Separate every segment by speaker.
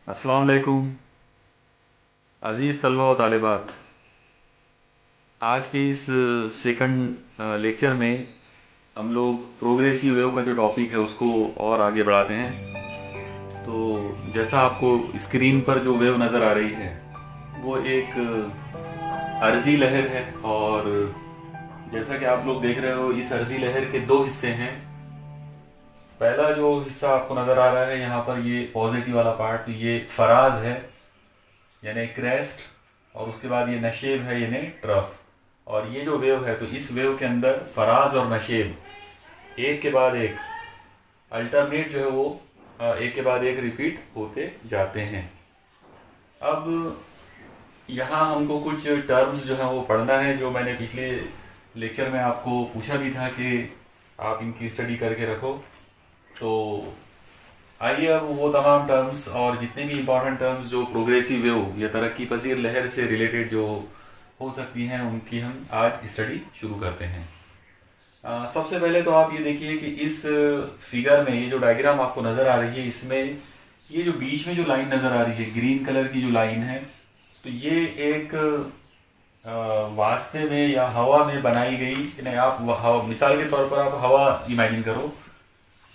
Speaker 1: अस्सलाम वालेकुम अज़ीज़ तलबा व तालिबात। आज के इस सेकंड लेक्चर में हम लोग प्रोग्रेसिव वेव का जो टॉपिक है उसको और आगे बढ़ाते हैं। तो जैसा आपको स्क्रीन पर जो वेव नज़र आ रही है वो एक अर्जी लहर है, और जैसा कि आप लोग देख रहे हो इस अर्जी लहर के दो हिस्से हैं। पहला जो हिस्सा आपको नज़र आ रहा है यहाँ पर, ये पॉजिटिव वाला पार्ट, तो ये फराज है यानी क्रेस्ट, और उसके बाद ये नशेब है यानी ट्रफ। और ये जो वेव है तो इस वेव के अंदर फराज और नशेब एक के बाद एक अल्टरनेट जो है वो एक के बाद एक रिपीट होते जाते हैं। अब यहाँ हमको कुछ टर्म्स जो हैं वो पढ़ना है, जो मैंने पिछले लेक्चर में आपको पूछा भी था कि आप इनकी स्टडी करके रखो। तो आइए अब वो तमाम टर्म्स और जितने भी इम्पोर्टेंट टर्म्स जो प्रोग्रेसिव वेव या तरक्की पसीर लहर से रिलेटेड जो हो सकती हैं उनकी हम आज स्टडी शुरू करते हैं। सबसे पहले तो आप ये देखिए कि इस फिगर में ये जो डायग्राम आपको नज़र आ रही है, इसमें ये जो बीच में जो लाइन नज़र आ रही है ग्रीन कलर की जो लाइन है, तो ये एक वास्ते में या हवा में बनाई गई, नहीं आप मिसाल के तौर पर आप हवा इमेजिन करो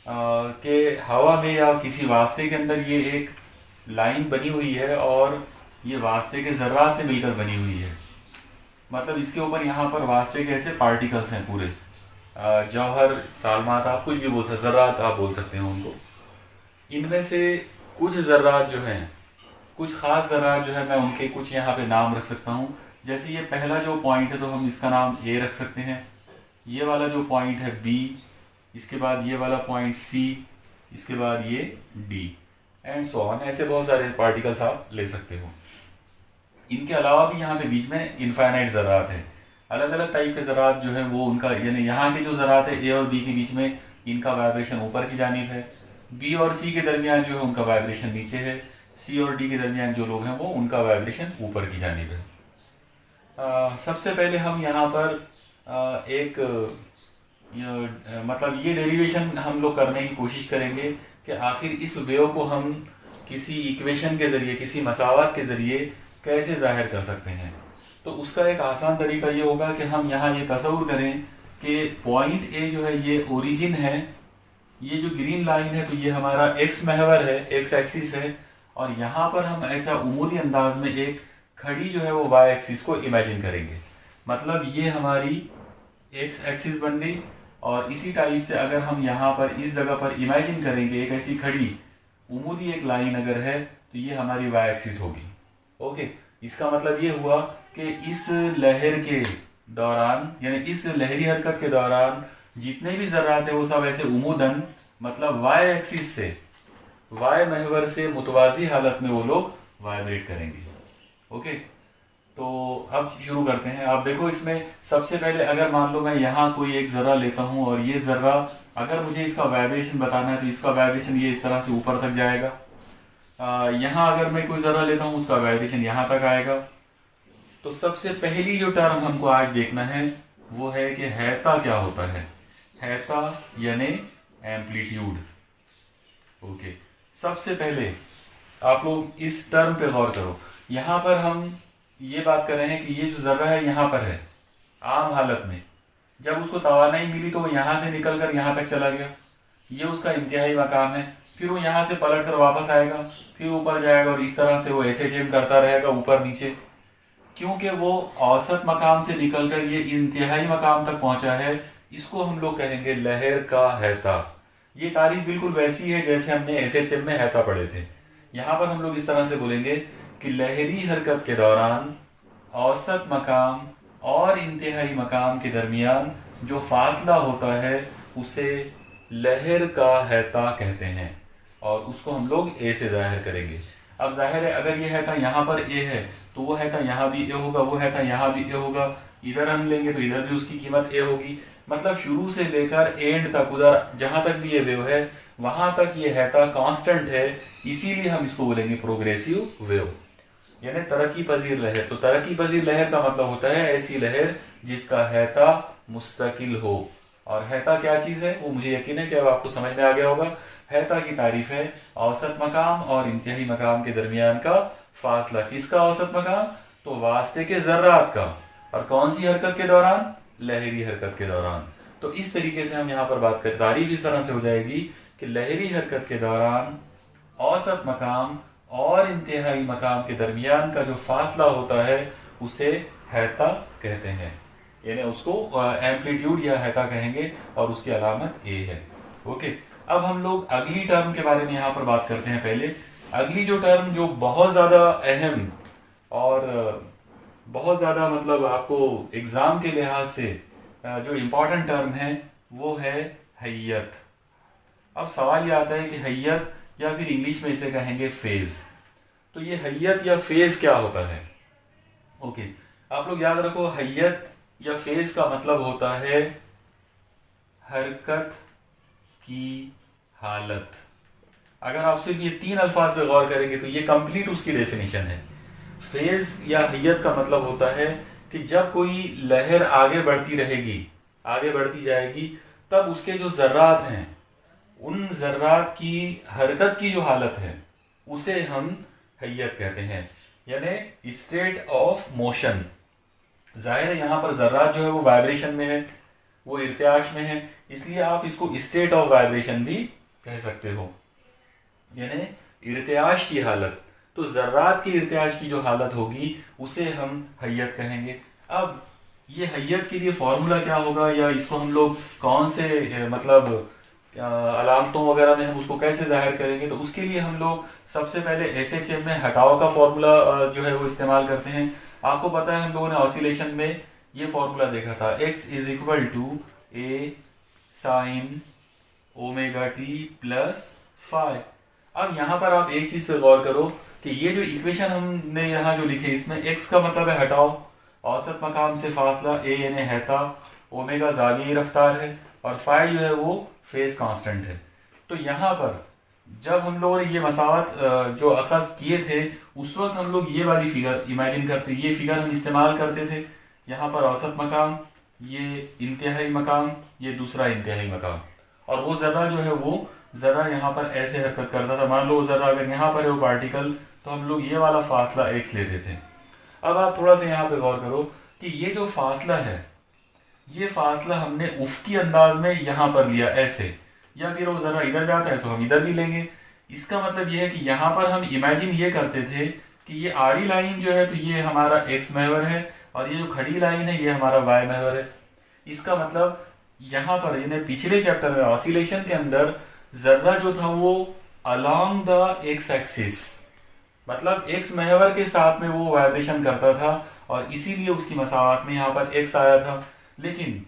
Speaker 1: कि हवा में या किसी वास्ते के अंदर ये एक लाइन बनी हुई है और ये वास्ते के ज़र्रात से मिलकर बनी हुई है। मतलब इसके ऊपर यहाँ पर वास्ते के ऐसे पार्टिकल्स हैं पूरे, जौहर सालमात आप कुछ भी बोल सकते, ज़र्रात आप बोल सकते हैं उनको। इनमें से कुछ ज़र्रात जो हैं, कुछ ख़ास ज़र्रात जो है, मैं उनके कुछ यहाँ पे नाम रख सकता हूँ। जैसे ये पहला जो पॉइंट है तो हम इसका नाम ए रख सकते हैं, ये वाला जो पॉइंट है बी, इसके बाद ये वाला पॉइंट सी, इसके बाद ये डी, एंड सो ऑन। ऐसे बहुत सारे पार्टिकल्स आप ले सकते हो। इनके अलावा भी यहाँ पे बीच में इनफाइनाइट ज़रात है, अलग अलग टाइप के ज़रात जो है वो उनका, यानी यहाँ के जो ज़रात है ए और बी के बीच में इनका वाइब्रेशन ऊपर की जानिब है, बी और सी के दरमियान जो है उनका वाइब्रेशन नीचे है, सी और डी के दरमियान जो लोग हैं वो उनका वाइब्रेशन ऊपर की जानिब है। सबसे पहले हम यहाँ पर एक मतलब ये डेरिवेशन हम लोग करने की कोशिश करेंगे कि आखिर इस वेव को हम किसी इक्वेशन के ज़रिए, किसी मसावत के ज़रिए कैसे ज़ाहिर कर सकते हैं। तो उसका एक आसान तरीका ये होगा कि हम यहाँ ये तसव्वुर करें कि पॉइंट ए जो है ये ओरिजिन है, ये जो ग्रीन लाइन है तो ये हमारा एक्स महवर है, एक्स एक्सिस है, और यहाँ पर हम ऐसा उमूदी अंदाज में एक खड़ी जो है वो वाई एक्सिस को इमेजिन करेंगे। मतलब ये हमारी एक्स एक्सिस बन गई, और इसी टाइप से अगर हम यहाँ पर इस जगह पर इमेजिन करेंगे एक ऐसी खड़ी उमूदी एक लाइन अगर है तो ये हमारी वाई एक्सिस होगी। ओके, इसका मतलब ये हुआ कि इस लहर के दौरान, यानी इस लहरी हरकत के दौरान जितने भी ज़र्रात है वो सब ऐसे उमूदन, मतलब वाई एक्सिस से, वाई महवर से मुतवाज़ी हालत में वो लोग वाइब्रेट करेंगे। ओके, तो अब शुरू करते हैं। आप देखो इसमें सबसे पहले अगर मान लो मैं यहाँ कोई एक ज़र्रा लेता हूँ और ये ज़र्रा अगर मुझे इसका वाइब्रेशन बताना है तो इसका वाइब्रेशन ये इस तरह से ऊपर तक जाएगा। यहाँ अगर मैं कोई ज़र्रा लेता हूँ उसका वाइब्रेशन यहाँ तक आएगा। तो सबसे पहली जो टर्म हमको आज देखना है वो है कि हैता क्या होता है। हैता यानी एम्पलीट्यूड। ओके, सबसे पहले आप लोग इस टर्म पे गौर करो। यहाँ पर हम ये बात कर रहे हैं कि ये जो ज़र्रा है यहाँ पर है, आम हालत में जब उसको तवानाई मिली तो वो यहाँ से निकल कर यहाँ तक चला गया, ये उसका इंतहाई मकाम है। फिर वो यहाँ से पलट कर वापस आएगा, फिर ऊपर जाएगा, और इस तरह से वो ऐसे चेम करता रहेगा ऊपर नीचे, क्योंकि वो औसत मकाम से निकल कर ये इंतहाई मकाम तक पहुँचा है। इसको हम लोग कहेंगे लहर का हैता। ये तारीफ बिल्कुल वैसी है जैसे हमने एसएचएम में हैता पढ़े थे। यहाँ पर हम लोग इस तरह से बोलेंगे कि लहरी हरकत के दौरान औसत मकाम और इंतहाई मकाम के दरमियान जो फासला होता है उसे लहर का हैता कहते हैं, और उसको हम लोग ए से जाहिर करेंगे। अब जाहिर है अगर ये हैता यहाँ पर ए है तो वो हैता यहाँ भी ए होगा, वो हैता यहाँ भी ए होगा, इधर हम लेंगे तो इधर भी उसकी कीमत ए होगी। मतलब शुरू से लेकर एंड तक, उधर जहाँ तक भी ये वेव है वहाँ तक ये हैता कांस्टेंट है, इसीलिए हम इसको बोलेंगे प्रोग्रेसिव वेव यानी तरक्की पजीर लहर। तो तरक्की पजीर लहर का मतलब होता है ऐसी लहर जिसका हैता मुस्तकिल हो। और हैता क्या चीज़ है वो मुझे यकीन है कि अब आपको समझ में आ गया होगा। हैता की तारीफ है औसत मकाम और इंतहाई मकाम के दरमियान का फासला। किसका औसत मकाम? तो वास्ते के ज़र्रात का। और कौन सी हरकत के दौरान? लहरी हरकत के दौरान। तो इस तरीके से हम यहाँ पर बात करें, तारीफ इस तरह से हो जाएगी कि लहरी हरकत के दौरान औसत मकाम और इंतहाई मकाम के दरमियान का जो फासला होता है उसे हैता कहते हैं, यानी उसको एम्पलीट्यूड या हैता कहेंगे और उसकी अलामत ए है। ओके, अब हम लोग अगली टर्म के बारे में यहाँ पर बात करते हैं। पहले अगली जो टर्म जो बहुत ज़्यादा अहम और बहुत ज़्यादा मतलब आपको एग्ज़ाम के लिहाज से जो इम्पोर्टेंट टर्म है वो है हैयत। अब सवाल ये आता है कि हैयत या फिर इंग्लिश में इसे कहेंगे फेज। तो ये हैयत या फेज क्या होता है? ओके, आप लोग याद रखो, हैयत या फेज का मतलब होता है हरकत की हालत। अगर आप सिर्फ ये 3 अल्फाज पे गौर करेंगे तो ये कंप्लीट उसकी डेफिनेशन है। फेज या हैयत का मतलब होता है कि जब कोई लहर आगे बढ़ती रहेगी, आगे बढ़ती जाएगी, तब उसके जो ज़र्रात हैं उन ज़र्रात की हरकत की जो हालत है उसे हम हैयत कहते हैं, यानी स्टेट ऑफ मोशन। जाहिर है यहाँ पर ज़र्रात जो है वो वाइब्रेशन में है, वो इर्तियाश में है, इसलिए आप इसको स्टेट ऑफ वाइब्रेशन भी कह सकते हो, यानी इर्तियाश की हालत। तो ज़र्रात की इर्तियाश की जो हालत होगी उसे हम हैयत कहेंगे। अब ये हैयत के लिए फॉर्मूला क्या होगा, या इसको हम लोग कौन से मतलब अलामतों वगैरह में हम उसको कैसे जाहिर करेंगे? तो उसके लिए हम लोग सबसे पहले SHM में हटाव का फॉर्मूला जो है वो इस्तेमाल करते हैं। आपको पता है हम लोगों ने ऑसिलेशन में ये फॉर्मूला देखा था, x is equal to a sine omega t plus phi. अब यहाँ पर आप एक चीज पे गौर करो कि ये जो इक्वेशन हमने यहाँ जो लिखे इसमें x का मतलब है हटाव, औसत मकाम से फासला, a यानी हैता, ओमेगा ज़ावियाई रफ्तार है और फाई जो है वो फेज कांस्टेंट है। तो यहाँ पर जब हम लोगों ने ये मसावत जो अखज़ किए थे उस वक्त हम लोग ये वाली फिगर इमेजिन करते, ये फिगर हम इस्तेमाल करते थे। यहाँ पर औसत मकाम, ये इंतहाई मकाम, ये दूसरा इंतहाई मकाम, और वो ज़रा जो है वो ज़रा यहाँ पर ऐसे हरकत करता था। मान लो ज़रा अगर यहाँ पर है वो पार्टिकल, तो हम लोग ये वाला फासला x लेते थे। अब आप थोड़ा सा यहाँ पे गौर करो कि ये जो फासला है, ये फासला हमने उफ़क़ी अंदाज में यहाँ पर लिया ऐसे, या फिर वो ज़रा इधर जाता है तो हम इधर भी लेंगे। इसका मतलब ये है कि यहाँ पर हम इमेजिन ये करते थे कि ये आड़ी लाइन जो है तो ये हमारा x महवर है और ये जो खड़ी लाइन है ये हमारा y महवर है। इसका मतलब यहाँ पर यानी पिछले चैप्टर में ऑसिलेशन के अंदर ज़र्रा जो था वो अलोंग द एक्स एक्सिस, मतलब x महवर के साथ में वो वाइब्रेशन करता था और इसीलिए उसकी मसावत में यहाँ पर x आया था। लेकिन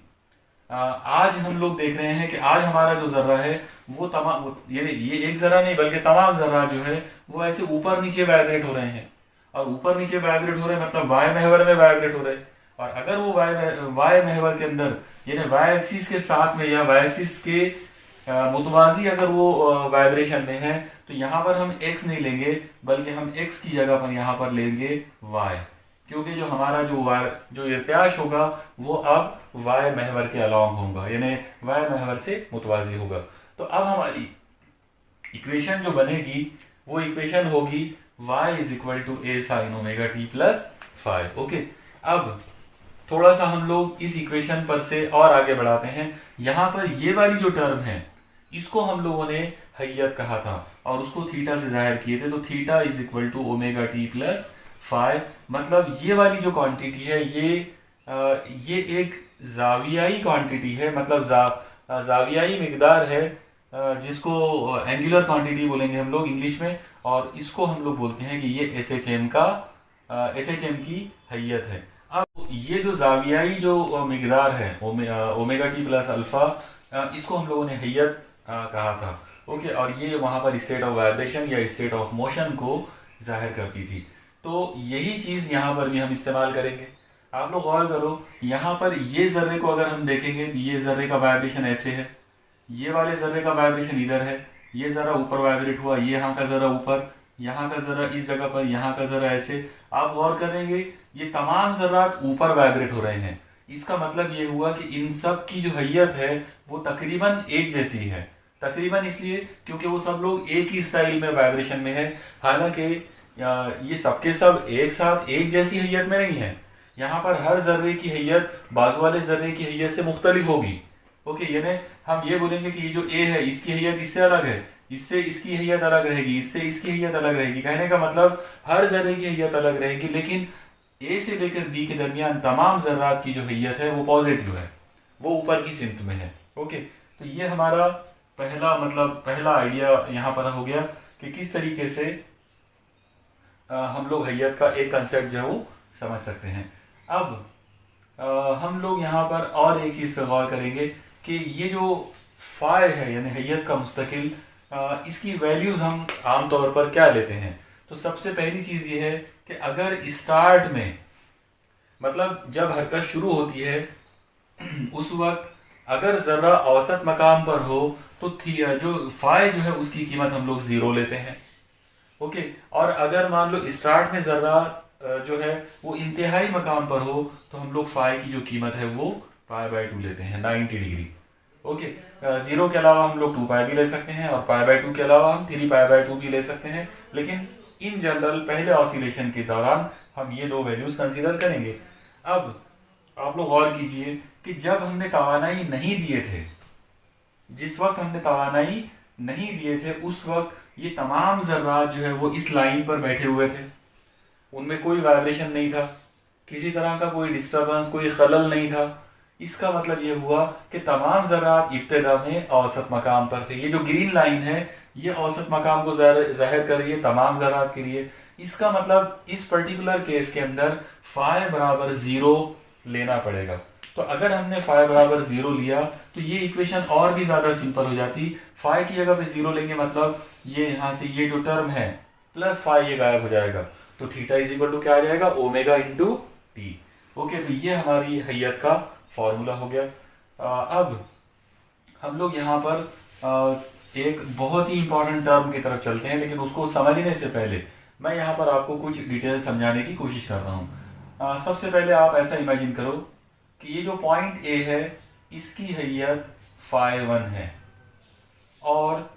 Speaker 1: आज हम लोग देख रहे हैं कि आज हमारा जो ज़र्रा है वो तमाम, ये एक ज़र्रा नहीं बल्कि तमाम ज़र्रा जो है वो ऐसे ऊपर नीचे वाइब्रेट हो रहे हैं, और ऊपर नीचे वाइब्रेट हो रहे हैं मतलब वाई महवर में वाइब्रेट हो रहे हैं। और अगर वो वाई महवर के अंदर यानी वाई एक्सिस के साथ में या वाई एक्सिस के मुतवाजी अगर वो वाइब्रेशन में है तो यहाँ पर हम x नहीं लेंगे बल्कि हम x की जगह पर यहाँ पर लेंगे y, क्योंकि जो हमारा जो इर्तियाश होगा वो अब y महवर के अलॉन्ग होगा, यानी y महवर से मुतवाजी होगा। तो अब हमारी इक्वेशन जो बनेगी वो इक्वेशन होगी y is equal to a sine omega t plus five. Okay, अब थोड़ा सा हम लोग इस इक्वेशन पर से और आगे बढ़ाते हैं। यहाँ पर ये वाली जो टर्म है इसको हम लोगों ने हैयत कहा था और उसको थीटा से जाहिर किए थे। तो theta is equal to omega t plus five, मतलब ये वाली जो क्वांटिटी है ये एक जावियाई क्वांटिटी है, मतलब जावियाई मिकदार है, जिसको एंगुलर क्वांटिटी बोलेंगे हम लोग इंग्लिश में, और इसको हम लोग बोलते हैं कि ये SHM की हैयत है। अब ये जो जावियाई जो मिकदार है ओमेगा टी प्लस अल्फा, इसको हम लोगों ने हैयत कहा था। ओके, और ये वहाँ पर स्टेट ऑफ वाइब्रेशन या स्टेट ऑफ मोशन को जाहिर करती थी। तो यही चीज़ यहाँ पर भी हम इस्तेमाल करेंगे। आप लोग गौर करो, यहाँ पर ये ज़र्रे को अगर हम देखेंगे, ये ज़र्रे का वाइब्रेशन ऐसे है, ये वाले ज़र्रे का वाइब्रेशन इधर है, ये ज़रा ऊपर वाइब्रेट हुआ, ये यहाँ का ज़रा ऊपर, यहाँ का ज़रा इस जगह पर, यहाँ का ज़रा ऐसे। आप गौर करेंगे ये तमाम ज़र्रात ऊपर वाइब्रेट हो रहे हैं। इसका मतलब ये हुआ कि इन सब की जो हैयत है वो तकरीबन एक जैसी है, तकरीबन इसलिए क्योंकि वो सब लोग एक ही स्टाइल में वाइब्रेशन में है। हालांकि ये सबके सब एक साथ एक जैसी हैयत में नहीं है। यहाँ पर हर जर्रे की हैयत बाजू वाले जर्रे की हैयत से मुख्तलिफ होगी। ओके, यानी हम ये बोलेंगे कि ये जो ए है इसकी हैयत इससे अलग है, इससे इसकी हैयत अलग रहेगी, इससे इसकी हैयत अलग रहेगी। कहने का मतलब हर जर्रे की हैयत अलग रहेगी, लेकिन ए से लेकर बी के दरमियान तमाम जर्रात की जो हैयत है वो पॉजिटिव है, वो ऊपर की सिमत में है। ओके, तो ये हमारा पहला आइडिया यहाँ पर हो गया कि किस तरीके से हम लोग हैयत का एक कंसेप्ट जो है वो समझ सकते हैं। अब हम लोग यहाँ पर और एक चीज़ पे गौर करेंगे कि ये जो फाय है यानी हैयत का मुस्तकिल, इसकी वैल्यूज़ हम आम तौर पर क्या लेते हैं। तो सबसे पहली चीज़ ये है कि अगर स्टार्ट में मतलब जब हरकत शुरू होती है उस वक्त अगर ज़र्रा औसत मकाम पर हो तो जो फाय जो है उसकी कीमत हम लोग 0 लेते हैं। ओके, और अगर मान लो स्टार्ट में ज़र्रा जो है वो इंतहाई मकाम पर हो तो हम लोग फाई की जो कीमत है वो π/2 लेते हैं 90 डिग्री। ओके, 0 के अलावा हम लोग 2π भी ले सकते हैं और π/2 के अलावा हम 3π/2 भी ले सकते हैं, लेकिन इन जनरल पहले ऑसिलेशन के दौरान हम ये दो वैल्यूज कंसीडर करेंगे। अब आप लोग गौर कीजिए कि जब हमने तवानाई नहीं दिए थे, जिस वक्त हमने तवानाई नहीं दिए थे उस वक्त ये तमाम ज़र्रात जो है वो इस लाइन पर बैठे हुए थे, उनमें कोई वाइब्रेशन नहीं था, किसी तरह का कोई डिस्टर्बेंस, कोई खलल नहीं था। इसका मतलब ये हुआ कि तमाम ज़र्रात इब्तिदा में औसत मकाम पर थे। ये जो ग्रीन लाइन है ये औसत मकाम को ज़ाहिर कर रही है तमाम ज़र्रात के लिए। इसका मतलब इस पर्टिकुलर केस के अंदर फाय बराबर 0 लेना पड़ेगा। तो अगर हमने फाय बराबर 0 लिया तो ये इक्वेशन और भी ज़्यादा सिंपल हो जाती। फाय की जगह पे 0 लेंगे मतलब ये यहाँ से ये जो टर्म है प्लस फाय ये गायब हो जाएगा, तो थीटा इज इक्वल टू क्या आ जाएगा, ओमेगा इंटू टी। ओके, तो ये हमारी हैयत का फॉर्मूला हो गया। अब हम लोग यहाँ पर एक बहुत ही इंपॉर्टेंट टर्म की तरफ चलते हैं, लेकिन उसको समझने से पहले मैं यहाँ पर आपको कुछ डिटेल समझाने की कोशिश कर रहा हूँ। सबसे पहले आप ऐसा इमेजिन करो कि ये जो पॉइंट ए है इसकी हैयत φ1 है, और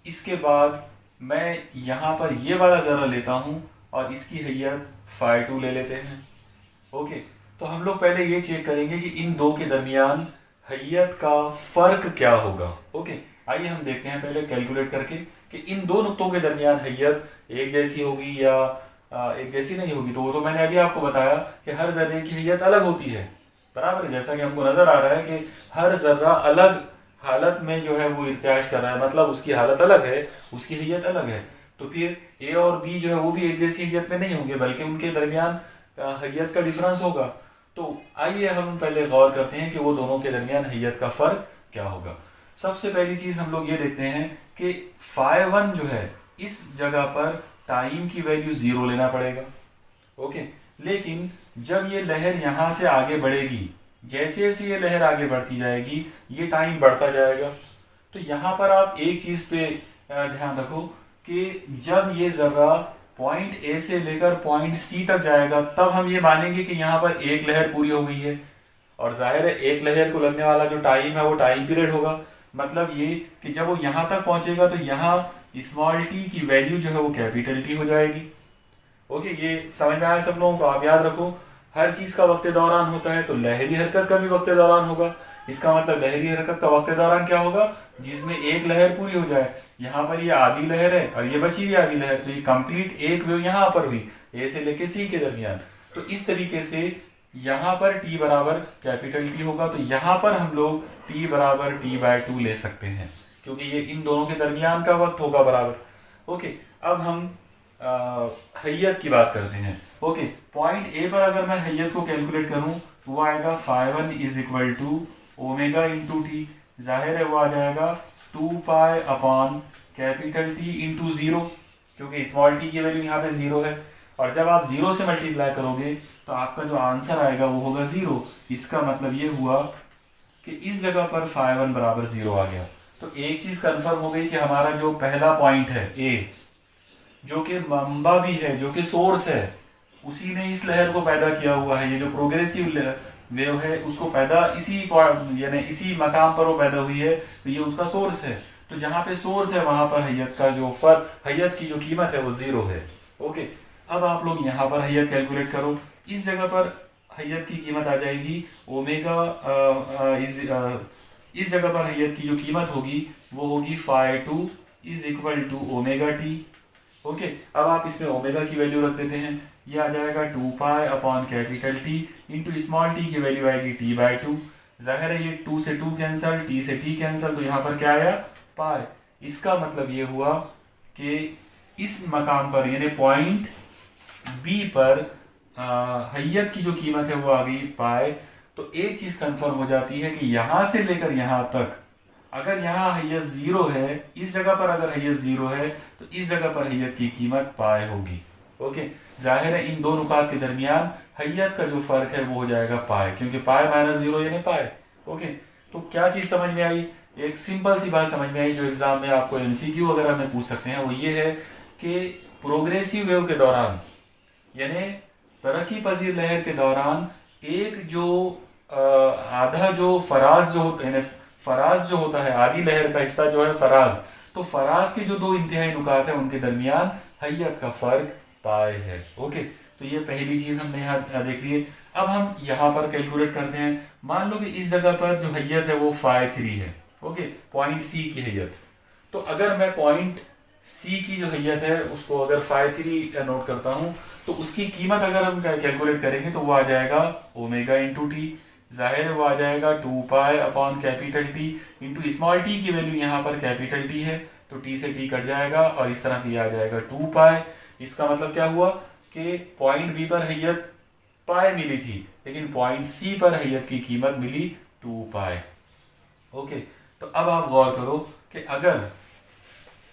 Speaker 1: इसके बाद मैं यहाँ पर ये वाला ज़रा लेता हूँ और इसकी हैयत φ2 ले लेते हैं। ओके, तो हम लोग पहले ये चेक करेंगे कि इन दो के दरमियान हैयत का फ़र्क क्या होगा। ओके, आइए हम देखते हैं पहले कैलकुलेट करके कि इन दो नुक्तों के दरमियान हैयत एक जैसी होगी या एक जैसी नहीं होगी। तो वो तो मैंने अभी आपको बताया कि हर ज़र्रे की हैयत अलग होती है, बराबर है। जैसा कि हमको नज़र आ रहा है कि हर ज़र्रा अलग हालत में जो है वो इर्तियाश कर रहा है, मतलब उसकी हालत अलग है, उसकी हैयत अलग है। तो फिर ए और बी जो है वो भी एक जैसी हैयत में नहीं होंगे, बल्कि उनके दरमियान हैयत का डिफरेंस होगा। तो आइए हम पहले गौर करते हैं कि वो दोनों के दरमियान हैयत का फ़र्क क्या होगा। सबसे पहली चीज़ हम लोग ये देखते हैं कि φ1 जो है इस जगह पर टाइम की वैल्यू 0 लेना पड़ेगा। ओके, लेकिन जब ये लहर यहाँ से आगे बढ़ेगी, जैसे जैसे ये लहर आगे बढ़ती जाएगी ये टाइम बढ़ता जाएगा। तो यहाँ पर आप एक चीज़ पे ध्यान रखो कि जब ये ज़र्रा पॉइंट ए से लेकर पॉइंट सी तक जाएगा तब हम ये मानेंगे कि यहाँ पर एक लहर पूरी हो गई है, और जाहिर है एक लहर को लगने वाला जो टाइम है वो टाइम पीरियड होगा। मतलब ये कि जब वो यहाँ तक पहुँचेगा तो यहाँ स्मॉल टी की वैल्यू जो है वो कैपिटल टी हो जाएगी। ओके, ये समझ में आया सब लोगों को। आप याद रखो हर चीज़ का वक्त दौरान होता है, तो लहरी हरकत का भी वक्त दौरान होगा। इसका मतलब लहरी हरकत का वक्त दौरान क्या होगा, जिसमें एक लहर पूरी हो जाए। यहाँ पर ये आधी लहर है और ये बची हुई आधी लहर, तो ये कंप्लीट एक वेव यहाँ पर हुई ए से लेके सी के दरमियान। तो इस तरीके से यहाँ पर t बराबर कैपिटल टी होगा, तो यहाँ पर हम लोग t बराबर t/2 ले सकते हैं, क्योंकि ये इन दोनों के दरमियान का वक्त होगा बराबर। ओके, अब हम हैयत की बात करते हैं। ओके, पॉइंट ए पर अगर मैं हैयत को कैलकुलेट करूं तो वो आएगा φ1 is equal to omega into t. जाहिर है वो आ जाएगा 2π अपॉन कैपिटल टी इंटू 0, क्योंकि स्मॉल टी की वैल्यू यहाँ पे 0 है। और जब आप 0 से मल्टीप्लाई करोगे तो आपका जो आंसर आएगा वो होगा 0। इसका मतलब ये हुआ कि इस जगह पर φ1 बराबर 0 आ गया। तो एक चीज़ कंफर्म हो गई कि हमारा जो पहला पॉइंट है ए, जो कि मंबा भी है, जो कि सोर्स है, उसी ने इस लहर को पैदा किया हुआ है। ये जो प्रोग्रेसिव वेव है उसको पैदा इसी यानी इसी मकाम पर वो पैदा हुई है, तो ये उसका सोर्स है। तो जहां पे सोर्स है वहां पर हैयत का जो फर्क, हैयत की जो कीमत है वो 0 है। ओके, अब आप लोग यहाँ पर हैयत कैलकुलेट करो। इस जगह पर हैयत की कीमत आ जाएगी ओमेगा, इस जगह पर हैयत की जो कीमत होगी वो होगी phi two is equal to omega t. Okay, अब आप इसमें ओमेगा की वैल्यू रख देते हैं, ये आ जाएगा 2 pi upon capital T into small T की वैल्यू आएगी टी बाई टू। जाहिर है ये 2 से 2 कैंसल, टी से टी कैंसल, तो यहाँ पर क्या आया पाई। इसका मतलब ये हुआ कि इस मकाम पर यानी पॉइंट बी पर हैयत की जो कीमत है वो आ गई पाई। तो एक चीज कंफर्म हो जाती है कि यहां से लेकर यहां तक अगर यहाँ हैयत 0 है, इस जगह पर अगर हैयत 0 है तो इस जगह पर हैयत की कीमत पाई होगी। ओके, जाहिर है इन दो नुकात के दरमियान हैयत का जो फर्क है वो हो जाएगा पाई, क्योंकि पाई माइनस 0 यानी पाई। ओके, तो क्या चीज समझ में आई? एक सिंपल सी बात समझ में आई जो एग्जाम में आपको एमसीक्यू वगैरह में पूछ सकते हैं, वो ये है कि प्रोग्रेसिव वेव के दौरान यानी तरक्की पजीर लहर के दौरान एक जो आधा जो फराज जो होता है, फराज जो होता है आधी लहर का हिस्सा जो है फराज, तो फराज के जो दो इंतहाई नुकात है उनके दरमियान हैयत का फर्क पाई है। ओके, तो ये पहली चीज हमने यहाँ देख ली है। अब हम यहाँ पर कैलकुलेट करते हैं। मान लो कि इस जगह पर जो हैयत है वो फाई 3 है। ओके, पॉइंट सी की हैयत। तो अगर मैं पॉइंट सी की जो हैयत है उसको अगर फाई 3 नोट करता हूँ तो उसकी कीमत अगर हम कैलकुलेट करेंगे तो वो आ जाएगा ओमेगा इंटू टी। जाहिर है वो आ जाएगा 2 pi upon capital T into small T की वैल्यू यहाँ पर कैपिटल टी है तो टी से टी कट जाएगा और इस तरह से ये आ जाएगा 2 पाई। इसका मतलब क्या हुआ कि पॉइंट बी पर हैयत पाई मिली थी लेकिन पॉइंट सी पर हैयत की कीमत मिली 2 पाई। ओके, तो अब आप गौर करो कि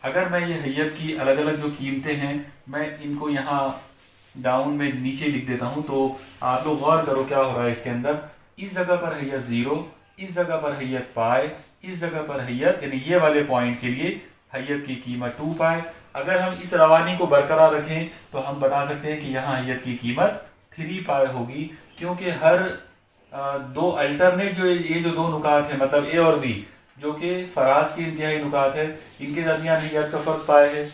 Speaker 1: अगर मैं ये हैयत की अलग अलग जो कीमतें हैं मैं इनको यहाँ डाउन में नीचे लिख देता हूँ, तो आप लोग गौर करो क्या हो रहा है इसके अंदर। इस जगह पर हैयत 0, इस जगह पर हैयत पाई, इस जगह पर हैयत यानी ये वाले पॉइंट के लिए हैयत की कीमत 2 पाई। अगर हम इस रवानी को बरकरार रखें तो हम बता सकते हैं कि यहाँ हैयत की कीमत 3 पाई होगी, क्योंकि हर दो अल्टरनेट जो ये जो दो नुकात है मतलब ए और बी जो कि फराज के इंतहाई नुकात है इनके दरमियान हैयत का फर्क पाए है।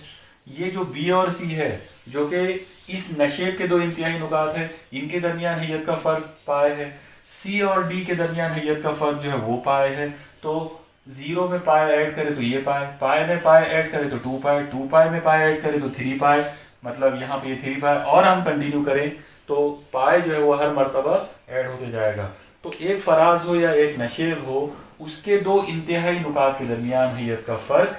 Speaker 1: ये जो बी और सी है जो कि इस नशेब के दो इंतहाई नुकात है इनके दरमियान हैयत का फर्क पाए है। सी और डी के दरमियान हैयत का फर्क जो है वो पाए है। तो 0 में पाए ऐड करे तो ये पाए, पाए में पाए ऐड करे तो 2 पाए, 2 पाए में पाए ऐड करे तो 3 पाए, मतलब यहाँ पे ये 3 पाए और हम कंटिन्यू करें तो पाए जो है वो हर मर्तबा ऐड होते जाएगा। तो एक फराज हो या एक नशेब हो उसके दो इंतहाई नुकात के दरमियान हैयत का फर्क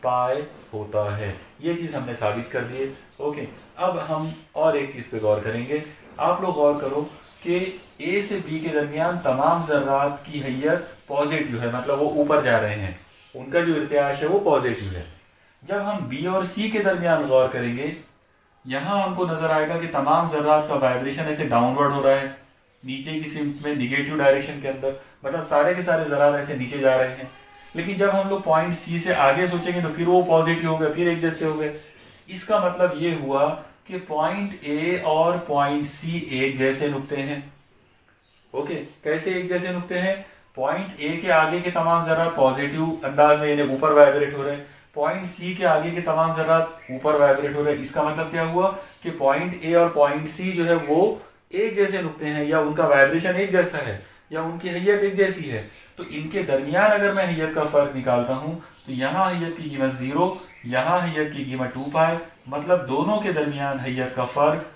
Speaker 1: पाए होता है। ये चीज हमने साबित कर दी है। ओके, अब हम और एक चीज पे गौर करेंगे। आप लोग गौर करो कि ए से बी के दरमियान तमाम ज़र्रात की हैयत पॉजिटिव है, मतलब वो ऊपर जा रहे हैं, उनका जो इर्तियाश है वो पॉजिटिव है। जब हम बी और सी के दरमियान गौर करेंगे यहाँ हमको नजर आएगा कि तमाम ज़र्रात का वाइब्रेशन ऐसे डाउनवर्ड हो रहा है नीचे की सिमत में निगेटिव डायरेक्शन के अंदर, मतलब सारे के सारे ज़रात ऐसे नीचे जा रहे हैं। लेकिन जब हम लोग पॉइंट सी से आगे सोचेंगे तो फिर वो पॉजिटिव हो गए, फिर एक जैसे हो गए। इसका मतलब ये हुआ कि पॉइंट ए और पॉइंट सी एक जैसे नुक्ते हैं। ओके, कैसे एक जैसे नुक्ते हैं? पॉइंट ए के आगे के तमाम ज़रात पॉजिटिव अंदाज में यानी ऊपर वाइब्रेट हो रहे हैं, पॉइंट सी के आगे के तमाम ज़रात ऊपर वाइब्रेट हो रहे हैं। इसका मतलब क्या हुआ कि पॉइंट ए और पॉइंट सी जो है वो एक जैसे नुक्ते हैं, या उनका वाइब्रेशन एक जैसा है, या उनकी हैयत एक जैसी है। तो इनके दरमियान अगर मैं हैयत का फर्क निकालता हूं तो यहाँ हैयत की कीमत 0, यहाँ हैयत की कीमत 2 पाई, मतलब दोनों के दरमियान हैयत का फर्क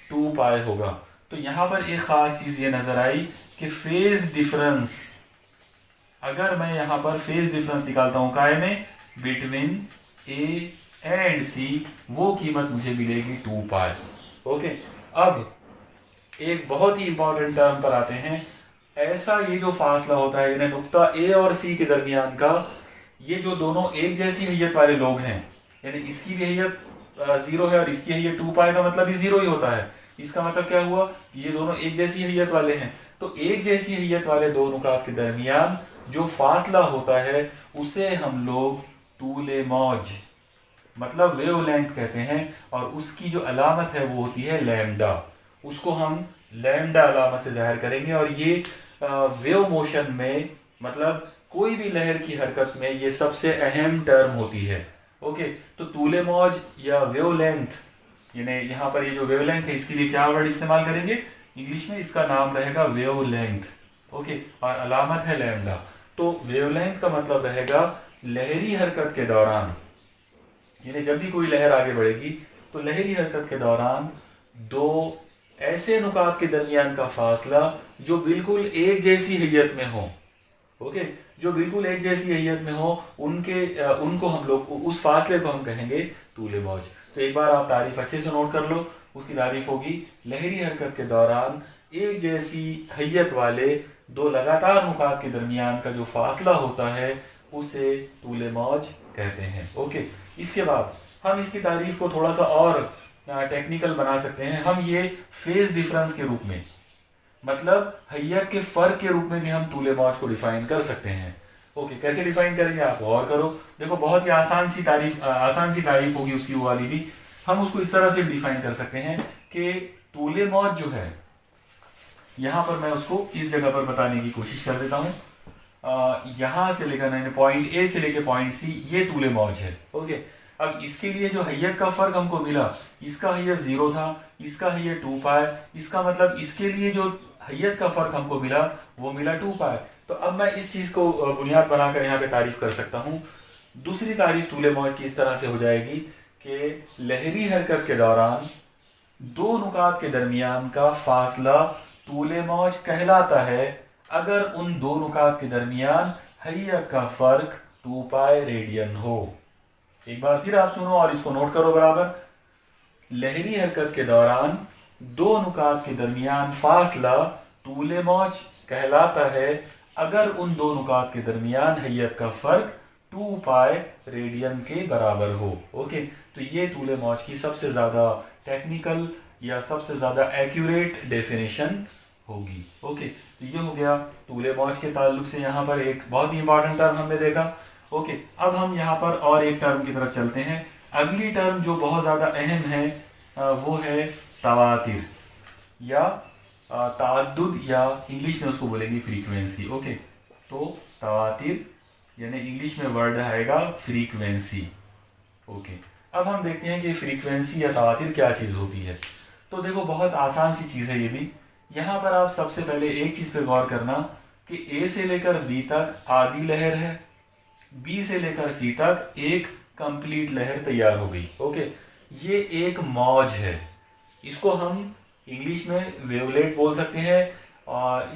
Speaker 1: 2 पाई होगा। तो यहाँ पर एक खास चीज ये नजर आई कि फेज डिफरेंस, अगर मैं यहाँ पर फेज डिफरेंस निकालता हूँ काय में बिटवीन ए एंड सी, वो कीमत मुझे मिलेगी 2 पाई। ओके, अब एक बहुत ही इंपॉर्टेंट टर्म पर आते हैं। ऐसा ये जो फासला होता है यानी नुक्ता ए और सी के दरमियान का, ये जो दोनों एक जैसी हैयत वाले लोग हैं, यानी इसकी भी हैयत 0 है और इसकी हैयत 2 पाई का मतलब भी 0 ही होता है। इसका मतलब क्या हुआ कि ये दोनों एक जैसी हैयत वाले हैं। तो एक जैसी हैयत वाले दो नुकात के दरमियान जो फासला होता है उसे हम लोग तूले मौज मतलब वेवलेंथ कहते हैं, और उसकी जो अलामत है वो होती है लैम्डा। उसको हम लैम्डा अलामत से जाहिर करेंगे। और ये वेव मोशन में मतलब कोई भी लहर की हरकत में ये सबसे अहम टर्म होती है। ओके, तो तूले मौज या वेवलेंथ, यानी यहाँ पर ये जो वेवलेंथ है इसके लिए क्या वर्ड इस्तेमाल करेंगे इंग्लिश में, इसका नाम रहेगा वेवलेंथ। ओके, और अलामत है लैम्डा। तो वेवलेंथ का मतलब रहेगा लहरी हरकत के दौरान, यानी जब भी कोई लहर आगे बढ़ेगी तो लहरी हरकत के दौरान दो ऐसे नुकात के दरमियान का फासला जो बिल्कुल एक जैसी हैयत में हो, ओके, जो बिल्कुल एक जैसी हैयत में हो, उनको हम लोग उस फासले को हम कहेंगे तूले मौज। तो एक बार आप तारीफ अच्छे से नोट कर लो, उसकी तारीफ होगी लहरी हरकत के दौरान एक जैसी हैयत वाले दो लगातार नुकात के दरमियान का जो फासला होता है उसे तूले मौज कहते हैं। ओके, इसके बाद हम इसकी तारीफ को थोड़ा सा और टेक्निकल बना सकते हैं। हम ये फेज डिफरेंस के रूप में, मतलब हैयत के फर्क के रूप में भी हम तूले मौज को डिफाइन कर सकते हैं। ओके, कैसे डिफाइन करेंगे आप और करो। देखो बहुत ही आसान सी तारीफ होगी उसकी वो वाली भी। हम उसको इस तरह से डिफाइन कर सकते हैं कि तूले मौज जो है, यहाँ पर मैं उसको इस जगह पर बताने की कोशिश कर देता हूँ। यहाँ से लेकर पॉइंट ए से लेकर पॉइंट सी, ये तूले मौज है। ओके, अब इसके लिए जो हैयत का फर्क हमको मिला, इसका हैयत 0 था, इसका हैयत 2 पाई, इसका मतलब इसके लिए जो हैयत का फर्क हमको मिला वो मिला 2 पाई। तो अब मैं इस चीज को बुनियाद बनाकर यहाँ पे तारीफ कर सकता हूँ। दूसरी तारीफ तूले मौज की इस तरह से हो जाएगी कि लहरी हरकत के दौरान दो नुकात के दरमियान का फासला तूले मौज कहलाता है अगर उन दो नुकात के दरमियान हैयत का फर्क 2 पाई रेडियन हो। एक बार फिर आप सुनो और इसको नोट करो बराबर। लहरी हरकत के दौरान दो नुकात के दरमियान फासला तूले मौज कहलाता है अगर उन दो नुकात के दरमियान हैयत का फर्क 2 पाई रेडियन के बराबर हो। ओके, तो ये तूले मौज की सबसे ज्यादा टेक्निकल या सबसे ज्यादा एक्यूरेट डेफिनेशन होगी। ओके, तो ये हो गया तूले मौज के ताल्लुक से यहाँ पर एक बहुत ही इंपॉर्टेंट टर्म हमने देखा। ओके, अब हम यहाँ पर और एक टर्म की तरफ चलते हैं। अगली टर्म जो बहुत ज़्यादा अहम है वो है तवातिर या ताअद्दुद, या इंग्लिश में उसको बोलेंगे फ्रीक्वेंसी। ओके, तो तवातिर यानी इंग्लिश में वर्ड आएगा फ्रीक्वेंसी। ओके, अब हम देखते हैं कि फ्रीक्वेंसी या तवातिर क्या चीज़ होती है। तो देखो बहुत आसान सी चीज़ है ये भी। यहाँ पर आप सबसे पहले एक चीज़ पे गौर करना कि ए से लेकर बी तक आधी लहर है, बी से लेकर सी तक एक कंप्लीट लहर तैयार हो गई। ओके, ये एक मौज है। इसको हम इंग्लिश में वेवलेट बोल सकते हैं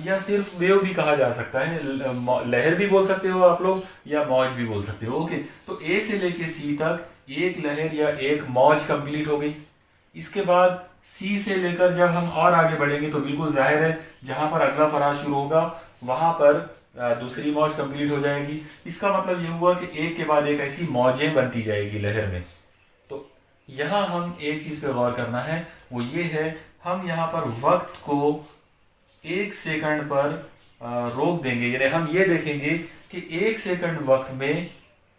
Speaker 1: या सिर्फ वेव भी कहा जा सकता है, लहर भी बोल सकते हो आप लोग या मौज भी बोल सकते हो। ओके, तो ए से लेकर सी तक एक लहर या एक मौज कंप्लीट हो गई। इसके बाद सी से लेकर जब हम और आगे बढ़ेंगे तो बिल्कुल जाहिर है जहां पर अगला फराज शुरू होगा वहां पर दूसरी मौज कंप्लीट हो जाएगी। इसका मतलब यह हुआ कि एक के बाद एक ऐसी मौजें बनती जाएगी लहर में। तो यहाँ हम एक चीज पे गौर करना है, वो ये है हम यहाँ पर वक्त को 1 सेकंड पर रोक देंगे, यानी हम ये देखेंगे कि 1 सेकंड वक्त में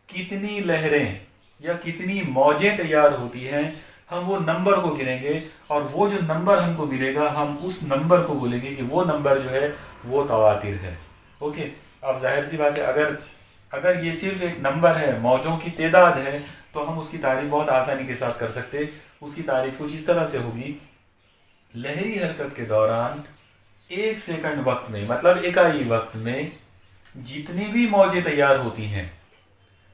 Speaker 1: कितनी लहरें या कितनी मौजें तैयार होती हैं। हम वो नंबर को गिनेंगे और वो जो नंबर हमको मिलेगा हम उस नंबर को बोलेंगे कि वो नंबर जो है वो तवातिर है। ओके, अब जाहिर सी बात है अगर ये सिर्फ एक नंबर है, मौजों की तादाद है, तो हम उसकी तारीफ बहुत आसानी के साथ कर सकते। उसकी तारीफ कुछ इस तरह से होगी, लहरी हरकत के दौरान 1 सेकंड वक्त में, मतलब इकाई वक्त में जितनी भी मौजें तैयार होती हैं,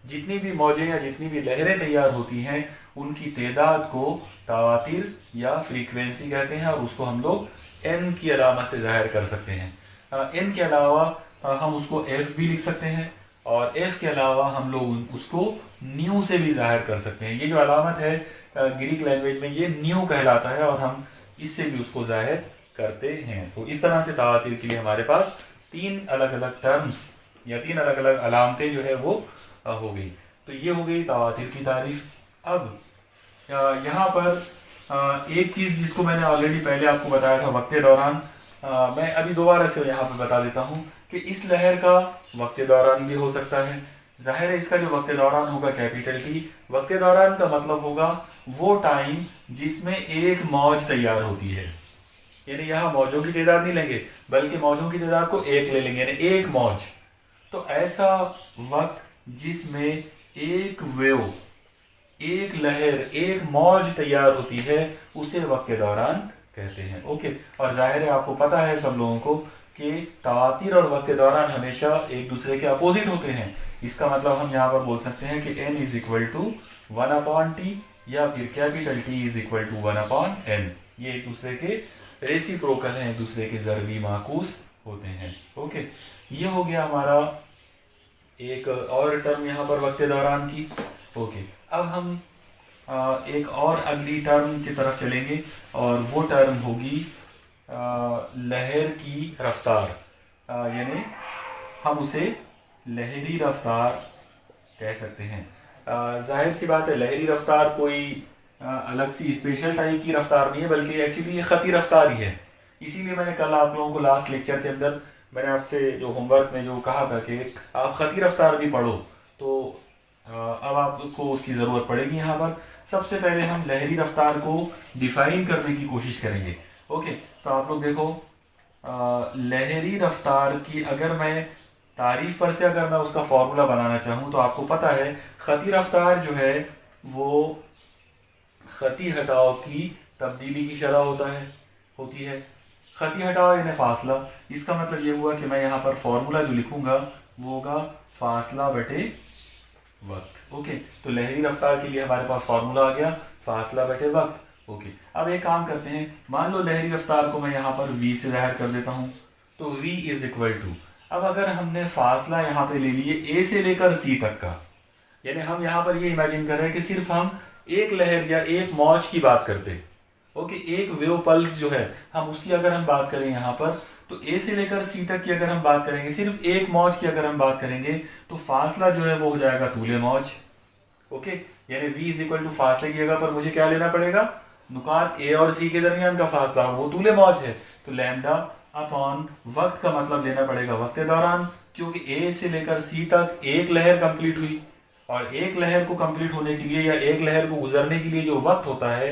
Speaker 1: जितनी भी मौजें या जितनी भी लहरें तैयार होती हैं उनकी तादाद को तवातिर या फ्रीक्वेंसी कहते हैं और उसको हम लोग एन की अलामत से जाहिर कर सकते हैं। एन के अलावा हम उसको एफ भी लिख सकते हैं और एफ के अलावा हम लोग उसको न्यू से भी जाहिर कर सकते हैं। ये जो अलामत है ग्रीक लैंग्वेज में ये न्यू कहलाता है और हम इससे भी उसको जाहिर करते हैं। तो इस तरह से तवातिर के लिए हमारे पास 3 अलग अलग टर्म्स या 3 अलग अलग अलामतें जो है वो हो गई। तो ये हो गई तवातिर की तारीफ। अब यहाँ पर एक चीज़ जिसको मैंने ऑलरेडी पहले आपको बताया था वक्त दौरान, मैं अभी दोबारा से यहाँ पे बता देता हूँ कि इस लहर का वक्त दौरान भी हो सकता है। जाहिर है इसका जो वक्त दौरान होगा कैपिटल टी। वक्त दौरान का मतलब होगा वो टाइम जिसमें एक मौज तैयार होती है, यानी यहाँ मौजों की तादाद नहीं लेंगे बल्कि मौजों की तादाद को 1 ले लेंगे, यानी एक मौज। तो ऐसा वक्त जिसमें एक वेव, एक लहर, एक मौज तैयार होती है, उसे वक्त के दौरान कहते हैं। ओके, और जाहिर है आपको पता है सब लोगों को कि तवातीर और वक्त के दौरान हमेशा एक दूसरे के अपोजिट होते हैं। इसका मतलब हम यहाँ पर बोल सकते हैं कि n is equal to 1/t या फिर capital T is equal to 1/n। ये एक दूसरे के रेसिप्रोकल हैं, एक दूसरे के ज़रबी माकूस होते हैं। ओके, ये हो गया हमारा एक और टर्म यहाँ पर वक्त दौरान की। ओके, अब हम एक और अगली टर्म की तरफ चलेंगे और वो टर्म होगी लहर की रफ्तार, यानी हम उसे लहरी रफ्तार कह सकते हैं। जाहिर सी बात है, लहरी रफ्तार कोई अलग सी स्पेशल टाइप की रफ्तार नहीं है, बल्कि एक्चुअली ये खती रफ्तार ही है। इसीलिए मैंने कल आप लोगों को लास्ट लेक्चर के अंदर मैंने आपसे जो होमवर्क में जो कहा था कि आप खती रफ्तार भी पढ़ो, तो अब आपको उसकी ज़रूरत पड़ेगी। यहाँ पर सबसे पहले हम लहरी रफ्तार को डिफाइन करने की कोशिश करेंगे। ओके, तो आप लोग देखो, लहरी रफ्तार की अगर मैं तारीफ पर से अगर मैं उसका फॉर्मूला बनाना चाहूँ, तो आपको पता है खती रफ्तार जो है वो खती हटाव की तब्दीली की शरह होती है। खती हटाव यानी फासला। इसका मतलब ये हुआ कि मैं यहाँ पर फॉर्मूला जो लिखूंगा वो होगा फासला बटे वक्त। ओके, तो लहरी रफ्तार के लिए हमारे पास फॉर्मूला आ गया फासला बटे वक्त। ओके, अब एक काम करते हैं, मान लो लहरी रफ्तार को मैं यहाँ पर v से जाहिर कर देता हूँ, तो v इज इक्वल टू, अब अगर हमने फासला यहाँ पे ले लिए a से लेकर c तक का, यानी हम यहाँ पर ये इमेजिन कर रहे हैं कि सिर्फ हम एक लहर या एक मौज की बात करते। ओके, एक वेव पल्स जो है हम उसकी अगर हम बात करें यहाँ पर, तो ए से लेकर सी तक की अगर हम बात करेंगे, सिर्फ एक मौज की अगर हम बात करेंगे, तो फासला जो है वो हो जाएगा तूले मौज। ओके, यानी v इज इक्वल टू फासले की जगह पर मुझे क्या लेना पड़ेगा, नुकात ए और सी के दरमियान का फासला, वो तूले मौज है, तो लैम्डा अपॉन वक्त का मतलब लेना पड़ेगा वक्त दौरान, क्योंकि ए से लेकर सी तक एक लहर कंप्लीट हुई, और एक लहर को कंप्लीट होने के लिए या एक लहर को गुजरने के लिए जो वक्त होता है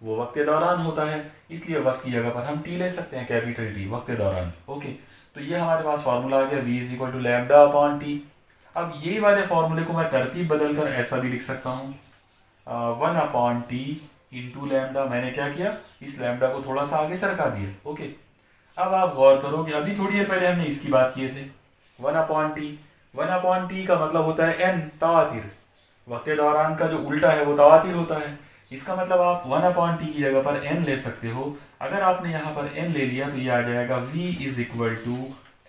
Speaker 1: वो वक्त दौरान होता है। इसलिए वक्त की जगह पर हम टी ले सकते हैं, कैपिटल टी, वक्त दौरान। ओके, तो ये हमारे पास फार्मूला आ गया v is equal to lambda upon t. अब ये वाले फॉर्मूले को मैं तरतीब बदल कर ऐसा भी लिख सकता हूँ, 1/t इंटू लैम्डा। मैंने क्या किया, इस लैम्डा को थोड़ा सा आगे सरका दिया। ओके, अब आप गौर करो कि अभी थोड़ी देर पहले हमने इसकी बात किए थे, 1/t का मतलब होता है n, तवातीर। वक्त दौरान का जो उल्टा है वो तवातीर होता है। इसका मतलब आप 1/t की जगह पर n ले सकते हो। अगर आपने यहाँ पर n ले लिया तो ये आ जाएगा v is equal to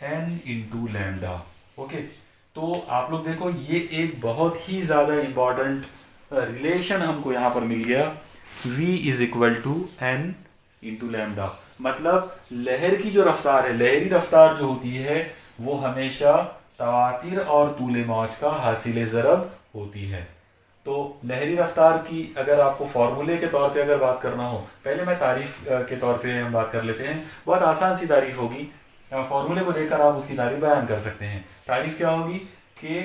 Speaker 1: n into lambda. Okay, तो आप लोग देखो, ये एक बहुत ही ज़्यादा इम्पॉर्टेंट रिलेशन हमको यहाँ पर मिल गया, v is equal to n into lambda. मतलब लहर की जो रफ्तार है, लहरी रफ्तार जो होती है वो हमेशा तवातीर और तूले मौज का हासिल ज़रब होती है। तो लहरी रफ्तार की अगर आपको फॉर्मूले के तौर पे अगर बात करना हो, पहले मैं तारीफ के तौर पे हम बात कर लेते हैं। बहुत आसान सी तारीफ होगी, फॉर्मूले को लेकर आप उसकी तारीफ बयान कर सकते हैं। तारीफ क्या होगी कि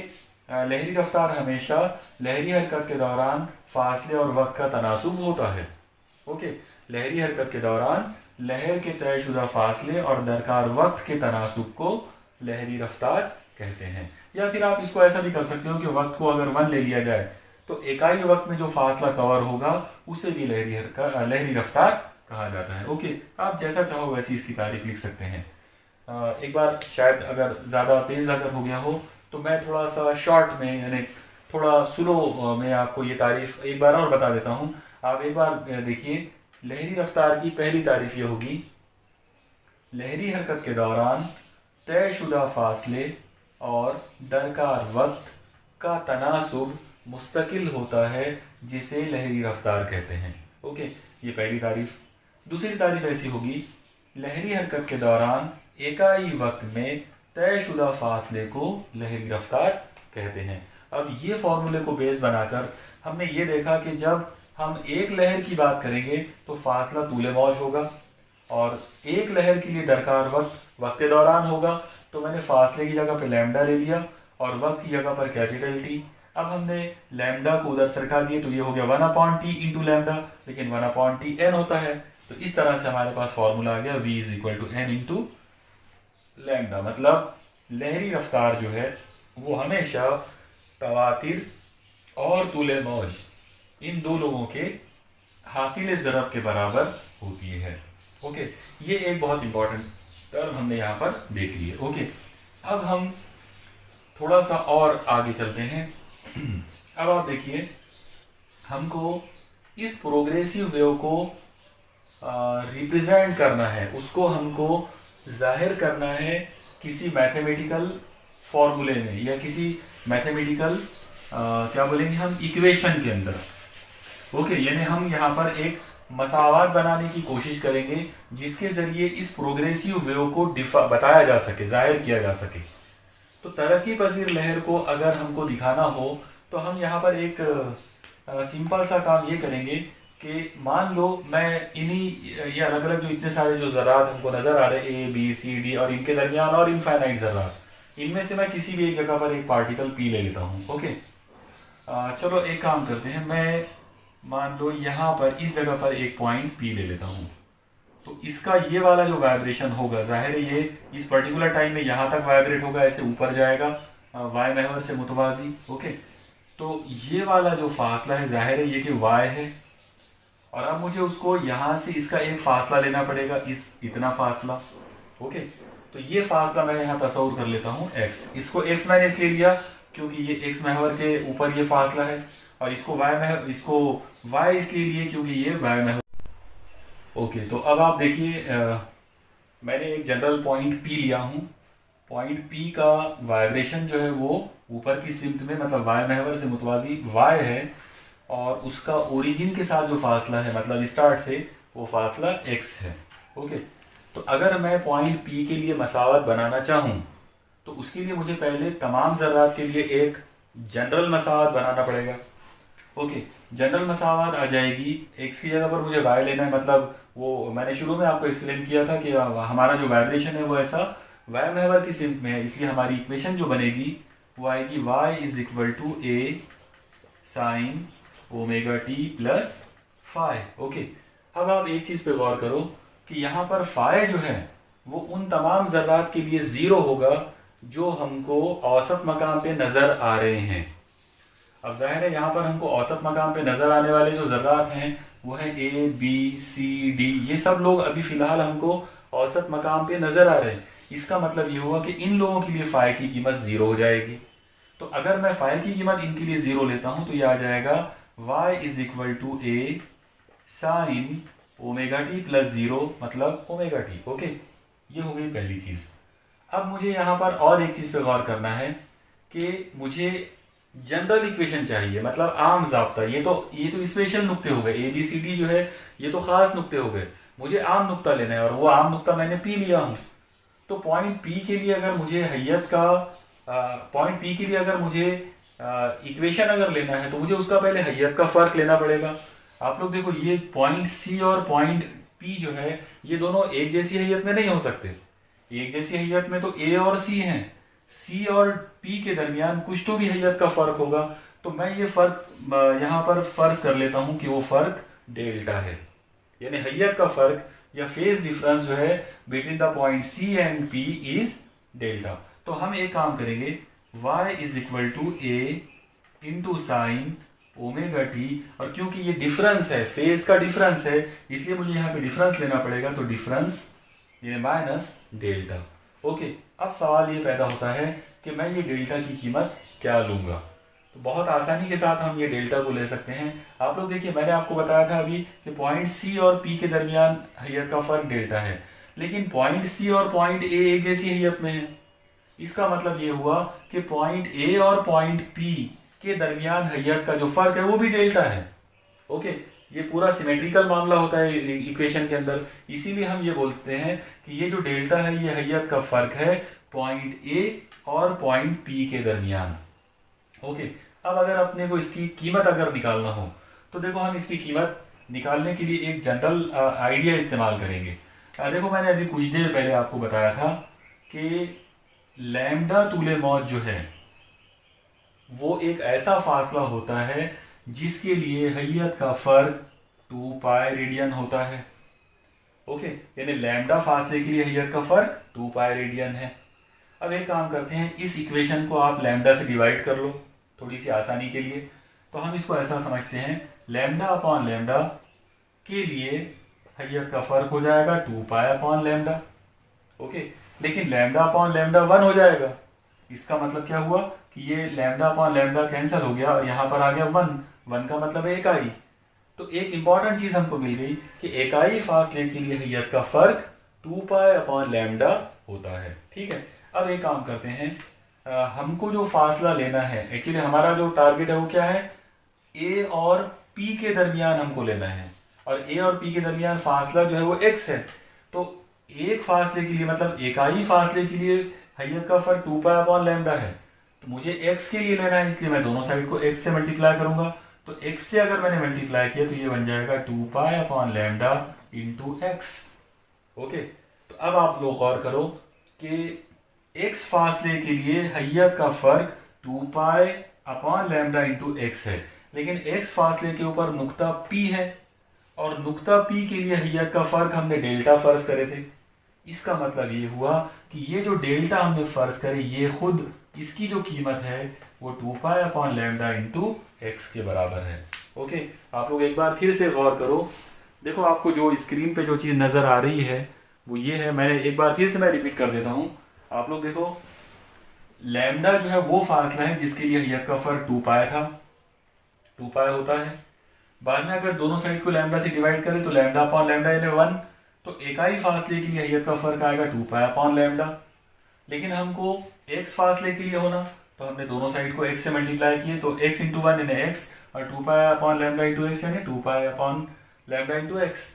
Speaker 1: लहरी रफ्तार हमेशा लहरी हरकत के दौरान फासले और वक्त का तनासुब होता है। ओके, लहरी हरकत के दौरान लहर के तयशुदा फासले और दरकार वक्त के तनासुब को लहरी रफ्तार कहते हैं। या फिर आप इसको ऐसा भी कर सकते हो कि वक्त को अगर 1 ले लिया जाए तो इकाई वक्त में जो फासला कवर होगा उसे भी लहरी रफ्तार कहा जाता है। ओके, आप जैसा चाहो वैसी इसकी तारीफ लिख सकते हैं। एक बार शायद अगर ज़्यादा तेज़ अगर हो गया हो तो मैं थोड़ा सा शॉर्ट में, यानी थोड़ा स्लो में आपको ये तारीफ एक बार और बता देता हूँ। आप एक बार देखिए, लहरी रफ्तार की पहली तारीफ ये होगी, लहरी हरकत के दौरान तयशुदा फासले और दरकार वक्त का तनासुब मुस्तकिल होता है, जिसे लहरी रफ्तार कहते हैं। ओके, ये पहली तारीफ। दूसरी तारीफ ऐसी होगी, लहरी हरकत के दौरान इकाई वक्त में तयशुदा फासले को लहरी रफ्तार कहते हैं। अब ये फॉर्मूले को बेस बनाकर हमने ये देखा कि जब हम एक लहर की बात करेंगे तो फासला तूले मौज होगा, और एक लहर के लिए दरकार वक्त दौरान होगा। तो मैंने फासले की जगह पर लैम्डा ले लिया और वक्त की जगह पर कैपिटल टी। अब हमने लैम्डा को उधर सरका दिए तो ये हो गया 1/t इंटू लैम्डा, लेकिन 1/t n होता है। तो इस तरह से हमारे पास फॉर्मूला आ गया v is equal to n into lambda. मतलब लहरी रफ्तार जो है वो हमेशा तवातिर और तूले मौज इन दो लोगों के हासिल ज़रब के बराबर होती है। ओके, ये एक बहुत इंपॉर्टेंट टर्म हमने यहाँ पर देख ली है। ओके, अब हम थोड़ा सा और आगे चलते हैं। अब आप देखिए, हमको इस प्रोग्रेसिव वेव को रिप्रेजेंट करना है, उसको हमको जाहिर करना है किसी मैथमेटिकल फॉर्मूले में या किसी मैथमेटिकल क्या बोलेंगे हम, इक्वेशन के अंदर। ओके, यानी हम यहाँ पर एक मसावात बनाने की कोशिश करेंगे जिसके ज़रिए इस प्रोग्रेसिव वेव को बताया जा सके, जाहिर किया जा सके। तो तरक्की पजीर लहर को अगर हमको दिखाना हो तो हम यहाँ पर एक सिंपल सा काम ये करेंगे कि मान लो मैं इन्हीं ये अलग अलग जो इतने सारे जो ज़रात हमको नज़र आ रहे हैं, ए बी सी डी, और इनके दरमियान और इनफाइनाइट ज़रात, इनमें से मैं किसी भी एक जगह पर एक पार्टिकल पी ले लेता हूँ। ओके, चलो एक काम करते हैं, मैं मान लो यहाँ पर इस जगह पर एक पॉइंट पी ले लेता हूँ। तो इसका ये वाला जो वाइब्रेशन होगा, जाहिर है ये इस पर्टिकुलर टाइम में यहाँ तक वाइब्रेट होगा, ऐसे ऊपर जाएगा वाई महवर से मुतवाजी। ओके, तो ये वाला जो फासला है, जाहिर है ये कि वाई है, और अब मुझे उसको यहाँ से इसका एक फासला लेना पड़ेगा, इतना फासला। ओके, तो ये फासला मैं यहाँ तस्वुर कर लेता हूँ x। इसको x मैंने इसलिए लिया क्योंकि ये x महवर के ऊपर ये फासला है, और इसको y इसलिए लिए क्योंकि ये y महवर। ओके, तो अब आप देखिए, मैंने एक जनरल पॉइंट P लिया हूँ। पॉइंट P का वाइब्रेशन जो है वो ऊपर की सिमत में, मतलब y महवर से मुतवाजी y है, और उसका ओरिजिन के साथ जो फासला है, मतलब स्टार्ट से, वो फासला x है। ओके, तो अगर मैं पॉइंट P के लिए मसावत बनाना चाहूँ तो उसके लिए मुझे पहले तमाम ज़रात के लिए एक जनरल मसावत बनाना पड़ेगा। ओके, जनरल मसावत आ जाएगी, x की जगह पर मुझे y लेना है, मतलब वो मैंने शुरू में आपको एक्सप्लेन किया था कि हमारा जो वाइब्रेशन है वो ऐसा y महवर की सिमत में है, इसलिए हमारी इक्वेशन जो बनेगी वो आएगी y is equal to a sine omega t plus phi. Okay, अब आप एक चीज़ पे गौर करो कि यहाँ पर फाई जो है वो उन तमाम ज़रात के लिए ज़ीरो होगा जो हमको औसत मकाम पे नज़र आ रहे हैं। अब जाहिर है यहाँ पर हमको औसत मकाम पे नज़र आने वाले जो ज़रात हैं वो हैं ए बी सी डी, ये सब लोग अभी फ़िलहाल हमको औसत मकाम पे नज़र आ रहे हैं। इसका मतलब ये हुआ कि इन लोगों के लिए फ़ाई की कीमत ज़ीरो हो जाएगी। तो अगर मैं फ़ाई की कीमत इनके लिए ज़ीरो लेता हूँ तो ये आ जाएगा y is equal to a sine omega t plus zero, मतलब ओमेगा टी। ओके, ये हो गई पहली चीज़। अब मुझे यहाँ पर और एक चीज़ पे गौर करना है कि मुझे जनरल इक्वेशन चाहिए, मतलब आम ज़ाब्ता। ये तो स्पेशल नुक्ते हो गए, ए बी सी डी जो है ये तो ख़ास नुक्ते हो गए, मुझे आम नुक्ता लेना है, और वो आम नुक्ता मैंने पी लिया हूँ। तो पॉइंट पी के लिए अगर मुझे हैयत का पॉइंट पी के लिए अगर मुझे इक्वेशन अगर लेना है तो मुझे उसका पहले हैयत का फ़र्क लेना पड़ेगा। आप लोग देखो, ये पॉइंट सी और पॉइंट पी जो है ये दोनों एक जैसी हैयत में नहीं हो सकते। एक जैसी हैयत में तो ए और सी हैं, सी और पी के दरमियान कुछ तो भी हैयत का फ़र्क होगा। तो मैं ये फ़र्क यहाँ पर फ़र्ज़ कर लेता हूँ कि वो फ़र्क डेल्टा है, यानी हैयत का फ़र्क या फेज डिफरेंस जो है between the point C and P is delta. तो हम एक काम करेंगे, y is equal to a into sine omega t, और क्योंकि ये डिफरेंस है, फेज का डिफरेंस है, इसलिए मुझे यहाँ पे डिफरेंस लेना पड़ेगा, तो डिफरेंस ये माइनस डेल्टा। ओके, अब सवाल ये पैदा होता है कि मैं ये डेल्टा की कीमत क्या लूँगा। तो बहुत आसानी के साथ हम ये डेल्टा को ले सकते हैं। आप लोग देखिए, मैंने आपको बताया था अभी कि पॉइंट सी और पी के दरमियान हैयत का फ़र्क डेल्टा है, लेकिन पॉइंट सी और पॉइंट ए एक जैसी हैयत में है। इसका मतलब ये हुआ कि पॉइंट ए और पॉइंट पी के दरमियान हैयत का जो फ़र्क है वो भी डेल्टा है। ओके, ये पूरा सिमेट्रिकल मामला होता है इक्वेशन के अंदर, इसीलिए हम ये बोलते हैं कि ये जो डेल्टा है ये हैयत का फ़र्क है पॉइंट ए और पॉइंट पी के दरमियान। ओके, अब अगर अपने को इसकी कीमत अगर निकालना हो तो देखो, हम इसकी कीमत निकालने के लिए एक जनरल आइडिया इस्तेमाल करेंगे। देखो, मैंने अभी कुछ देर पहले आपको बताया था कि लैम्डा तूले मौज जो है वो एक ऐसा फासला होता है जिसके लिए हैयत का फ़र्क 2 पाई रेडियन होता है। ओके, यानी लैम्डा फासले के लिए हैयत का फ़र्क 2 पाई रेडियन है। अब एक काम करते हैं, इस इक्वेशन को आप लैम्डा से डिवाइड कर लो थोड़ी सी आसानी के लिए। तो हम इसको ऐसा समझते हैं, लैम्डा अपॉन लैम्डा के लिए हैयत का फर्क हो जाएगा 2 पाई अपॉन लैम्डा। ओके, लेकिन लैम्डा अपॉन लैम्डा 1 हो जाएगा। इसका मतलब क्या हुआ कि ये लैम्डा अपॉन लैम्डा कैंसिल हो गया और यहाँ पर आ गया 1 का मतलब है इकाई। तो एक इंपॉर्टेंट चीज हमको मिल गई कि इकाई फासले के लिए हैयत का फर्क 2 पाई अपॉन लैम्डा होता है। ठीक है, अब एक काम करते हैं, हमको जो फासला लेना है, एक्चुअली हमारा जो टारगेट है वो क्या है, ए और पी के दरमियान हमको लेना है, और ए और पी के दरमियान फासला जो है वो एक्स है। तो एक फासले के लिए मतलब इकाई फासले के लिए हैयत का फर्क 2 पाई अपॉन लैम्डा है, तो मुझे एक्स के लिए लेना है, इसलिए मैं दोनों साइड को एक्स से मल्टीप्लाई करूंगा। तो एक्स से अगर मैंने मल्टीप्लाई किया तो ये बन जाएगा 2 pi upon lambda into x. Okay, तो अब आप लोग गौर करो कि एक्स फासले के लिए हैयत का फर्क 2 pi upon lambda into x है, लेकिन एक्स फासले के ऊपर नुक्ता पी है, और नुक्ता पी के लिए हैयत का फर्क हमने डेल्टा फर्ज करे थे। इसका मतलब ये हुआ कि ये जो डेल्टा हमने फर्ज करे, ये खुद इसकी जो कीमत है वो 2 pi upon lambda into x के बराबर है। ओके, आप लोग एक बार फिर से गौर करो, देखो आपको जो स्क्रीन पे जो चीज़ नज़र आ रही है वो ये है। मैंने एक बार फिर से मैं रिपीट कर देता हूँ, आप लोग देखो, लैम्डा जो है वो फासला है जिसके लिए हैयत का फर्क 2 पाई था, 2 पाई होता है। बाद में अगर दोनों साइड को लैम्डा से डिवाइड करें तो लैम्डा अपॉन लैम्डा यानी 1, तो इकाई फासले के लिए हैयत का फर्क आएगा 2 पाई अपॉन लैम्डा। लेकिन हमको एक्स फासले के लिए होना, तो हमने दोनों साइड को एक्स से मल्टीप्लाई किए, तो एक्स इंटू 1 यानी एक्स, और 2 pi upon lambda into x यानी 2 pi upon lambda into x.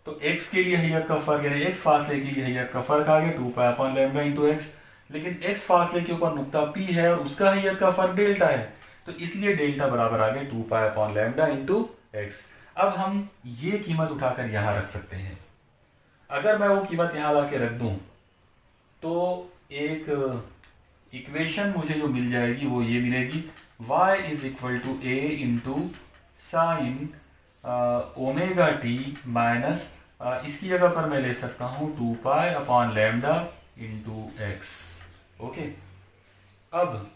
Speaker 1: तो एक्स के लिए हैयत का फर्क यानी एक्स फासले के लिए हैयत का फर्क आ गया 2 pi upon lambda into x. लेकिन एक्स फासले के ऊपर नुक्ता पी है और उसका हैयत का फर्क डेल्टा है, तो इसलिए डेल्टा बराबर आ गया 2 pi upon lambda into x. अब हम ये कीमत उठाकर यहाँ रख सकते हैं। अगर मैं वो कीमत यहाँ ला के रख दूँ तो एक इक्वेशन मुझे जो मिल जाएगी वो ये मिलेगी, y is equal to a into sine omega t minus, इसकी जगह पर मैं ले सकता हूँ 2 pi upon lambda into x. Okay, अब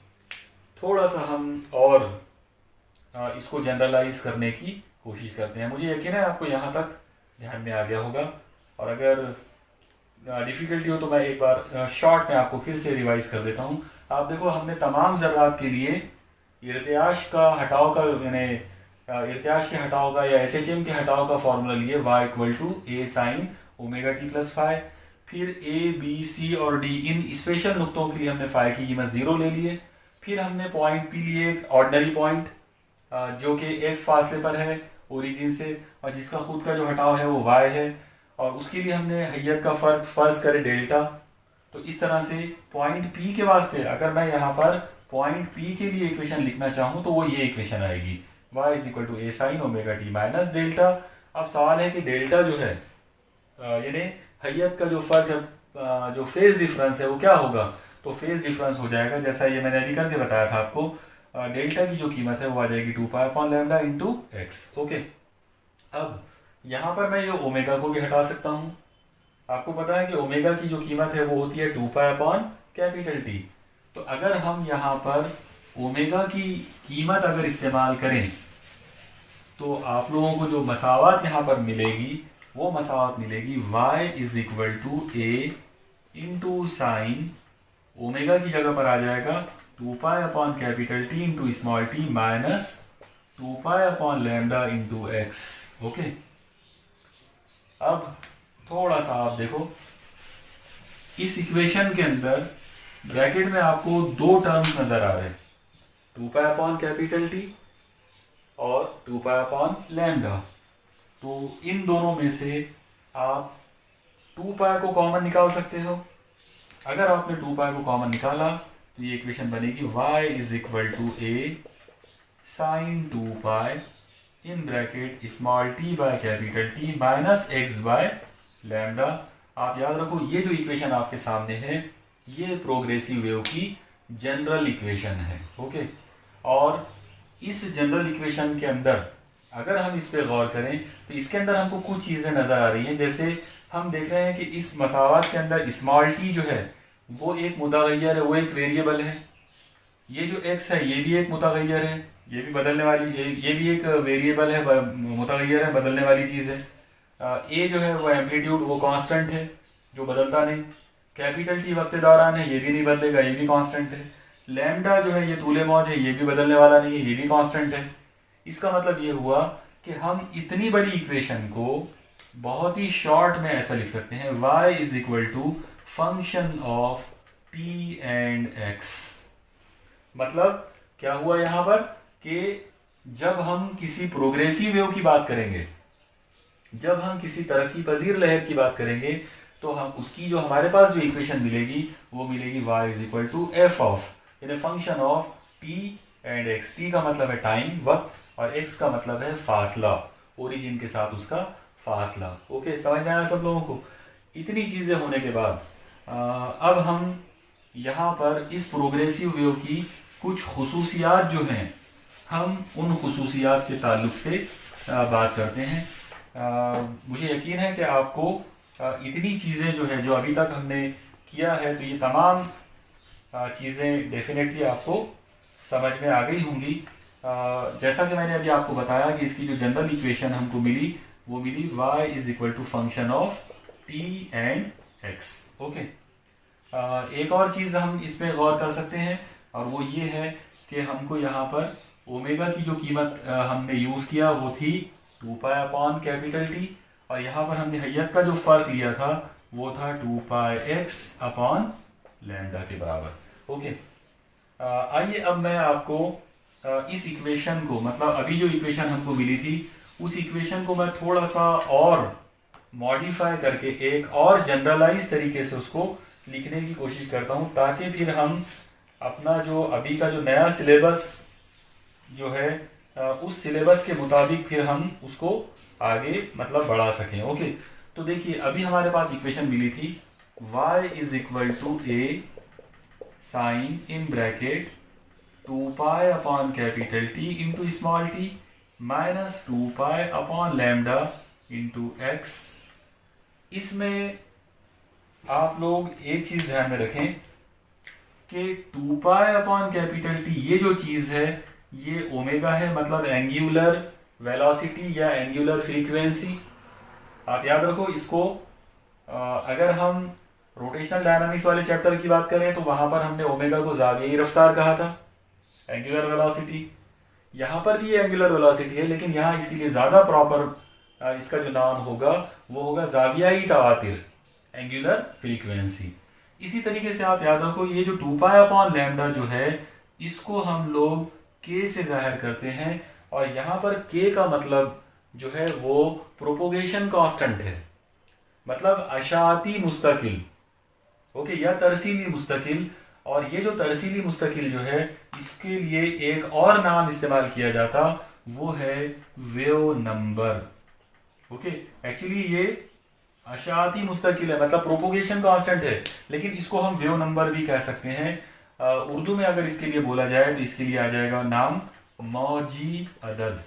Speaker 1: थोड़ा सा हम और इसको जनरलाइज करने की कोशिश करते हैं। मुझे यकीन है आपको यहाँ तक ध्यान में आ गया होगा, और अगर डिफ़िकल्टी हो तो मैं एक बार शॉर्ट में आपको फिर से रिवाइज कर देता हूँ। आप देखो, हमने तमाम ज़रात के लिए इर्त्याश का हटाव का यानी इर्त्याश के हटाव का या SHM के हटाव का फॉर्मूला लिए, y equal to a sine omega t plus phi. फिर A, B, C और D इन स्पेशल नुक्तों के लिए हमने फाई की कीमत 0 ले लिए। फिर हमने पॉइंट P लिए, ऑर्डिनरी पॉइंट जो कि x फासले पर है ओरिजिन से, और जिसका खुद का जो हटाव है वो y है, और उसके लिए हमने हैयत का फर्क फर्ज करे डेल्टा। तो इस तरह से पॉइंट P के वास्ते अगर मैं यहाँ पर पॉइंट P के लिए इक्वेशन लिखना चाहूँ तो वो ये इक्वेशन आएगी, y is equal to a sine omega t minus delta. अब सवाल है कि डेल्टा जो है यानी हैयत का जो फर्क है, जो फेज डिफरेंस है वो क्या होगा। तो फेज डिफरेंस हो जाएगा, जैसा ये मैंने अभी करके बताया था आपको, डेल्टा की जो कीमत है वो आ जाएगी 2 pi upon lambda into x. Okay, अब यहाँ पर मैं ये ओमेगा को भी हटा सकता हूँ। आपको पता है कि ओमेगा की जो कीमत है वो होती है 2 पाई अपॉन कैपिटल टी। तो अगर हम यहाँ पर ओमेगा की कीमत अगर इस्तेमाल करें तो आप लोगों को जो मसावत यहाँ पर मिलेगी वो मसावत मिलेगी y is equal to a into sine omega की जगह पर आ जाएगा 2 pi upon capital T into small t minus 2 pi upon lambda into x. Okay, अब थोड़ा सा आप देखो, इस इक्वेशन के अंदर ब्रैकेट में आपको दो टर्म्स नजर आ रहे हैं, 2 पाई अपॉन कैपिटल टी और 2 पाई अपॉन लैम्डा। तो इन दोनों में से आप 2 पाई को कॉमन निकाल सकते हो। अगर आपने 2 पाई को कॉमन निकाला तो ये इक्वेशन बनेगी y is equal to a sine 2 pi in bracket small t by capital T minus x by lambda. आप याद रखो, ये जो इक्वेशन आपके सामने है ये प्रोग्रेसिव वेव की जनरल इक्वेशन है। ओके, और इस जनरल इक्वेशन के अंदर अगर हम इस पे गौर करें तो इसके अंदर हमको कुछ चीज़ें नज़र आ रही हैं। जैसे हम देख रहे हैं कि इस मसावत के अंदर स्मॉल टी जो है वो एक मुतगय्यर है, वो एक वेरिएबल है। ये जो x है ये भी एक मुतगय्यर है, ये भी बदलने वाली, ये भी एक वेरिएबल है, मुतगय्यर है, बदलने वाली चीज़ है। a जो है वो एम्पलीट्यूड, वो कांस्टेंट है जो बदलता नहीं। कैपिटल T वक्त दौरान है, ये भी नहीं बदलेगा, ये भी कांस्टेंट है। लैम्डा जो है ये तूले मौज है, ये भी बदलने वाला नहीं है, ये भी कांस्टेंट है। इसका मतलब ये हुआ कि हम इतनी बड़ी इक्वेशन को बहुत ही शॉर्ट में ऐसा लिख सकते हैं, y is equal to function of t and x। मतलब क्या हुआ यहाँ पर कि जब हम किसी प्रोग्रेसिव वेव की बात करेंगे, जब हम किसी तरक्की पजीर लहर की बात करेंगे, तो हम उसकी जो हमारे पास जो इक्वेशन मिलेगी वो मिलेगी y is equal to f of, यानी function of t and x। t का मतलब है टाइम, वक्त, और x का मतलब है फासला, ओरिजिन के साथ उसका फासला। ओके, समझ में आया सब लोगों को? इतनी चीज़ें होने के बाद अब हम यहाँ पर इस प्रोग्रेसिव वेव की कुछ खुसूसियात जो हैं, हम उन खुसूसियात के ताल्लुक से बात करते हैं। मुझे यकीन है कि आपको इतनी चीज़ें जो है, जो अभी तक हमने किया है, तो ये तमाम चीज़ें डेफिनेटली आपको समझ में आ गई होंगी। जैसा कि मैंने अभी आपको बताया कि इसकी जो जनरल इक्वेशन हमको मिली वो मिली y is equal to function of t and x। Okay, एक और चीज़ हम इसमें गौर कर सकते हैं, और वो ये है कि हमको यहाँ पर ओमेगा की जो कीमत हमने यूज़ किया वो थी 2 पाई अपॉन कैपिटल T, और यहाँ पर हमने हैयत का जो फ़र्क लिया था वो था 2 पाई x अपॉन लैम्डा के बराबर। ओके, आइए अब मैं आपको इस इक्वेशन को, मतलब अभी जो इक्वेशन हमको मिली थी उस इक्वेशन को मैं थोड़ा सा और मॉडिफाई करके एक और जनरलाइज तरीके से उसको लिखने की कोशिश करता हूँ, ताकि फिर हम अपना जो अभी का जो नया सिलेबस जो है उस सिलेबस के मुताबिक फिर हम उसको आगे मतलब बढ़ा सकें। ओके, तो देखिए अभी हमारे पास इक्वेशन मिली थी y is equal to a sine in bracket 2 pi upon capital T into small t minus 2 pi upon lambda into x। इसमें आप लोग एक चीज़ ध्यान में रखें कि 2 पाई अपॉन कैपिटल T ये जो चीज़ है ये ओमेगा है, मतलब एंगुलर वेलोसिटी या एंगुलर फ्रीक्वेंसी। आप याद रखो इसको। अगर हम रोटेशनल डायनामिक्स वाले चैप्टर की बात करें तो वहां पर हमने ओमेगा को ज़ावियाई रफ्तार कहा था, एंगुलर वेलोसिटी। यहाँ पर भी ये एंगुलर वेलोसिटी है, लेकिन यहाँ इसके लिए ज़्यादा प्रॉपर इसका जो नाम होगा वो होगा ज़ावियाई तवातिर, एंगुलर फ्रीक्वेंसी। इसी तरीके से आप याद रखो ये जो 2 पाई अपॉन लैम्डा जो है इसको हम लोग k से जाहिर करते हैं, और यहाँ पर k का मतलब जो है वो प्रोपोगेशन कांस्टेंट है, मतलब अशाती मुस्तकिल। ओके, या तरसीली मुस्तकिल। और ये जो तरसीली मुस्तकिल जो है इसके लिए एक और नाम इस्तेमाल किया जाता, वो है वेव नंबर। ओके, एक्चुअली ये अशाती मुस्तकिल है, मतलब प्रोपोगेशन कांस्टेंट है, लेकिन इसको हम वेव नंबर भी कह सकते हैं। उर्दू में अगर इसके लिए बोला जाए तो इसके लिए आ जाएगा नाम मौजी अदद।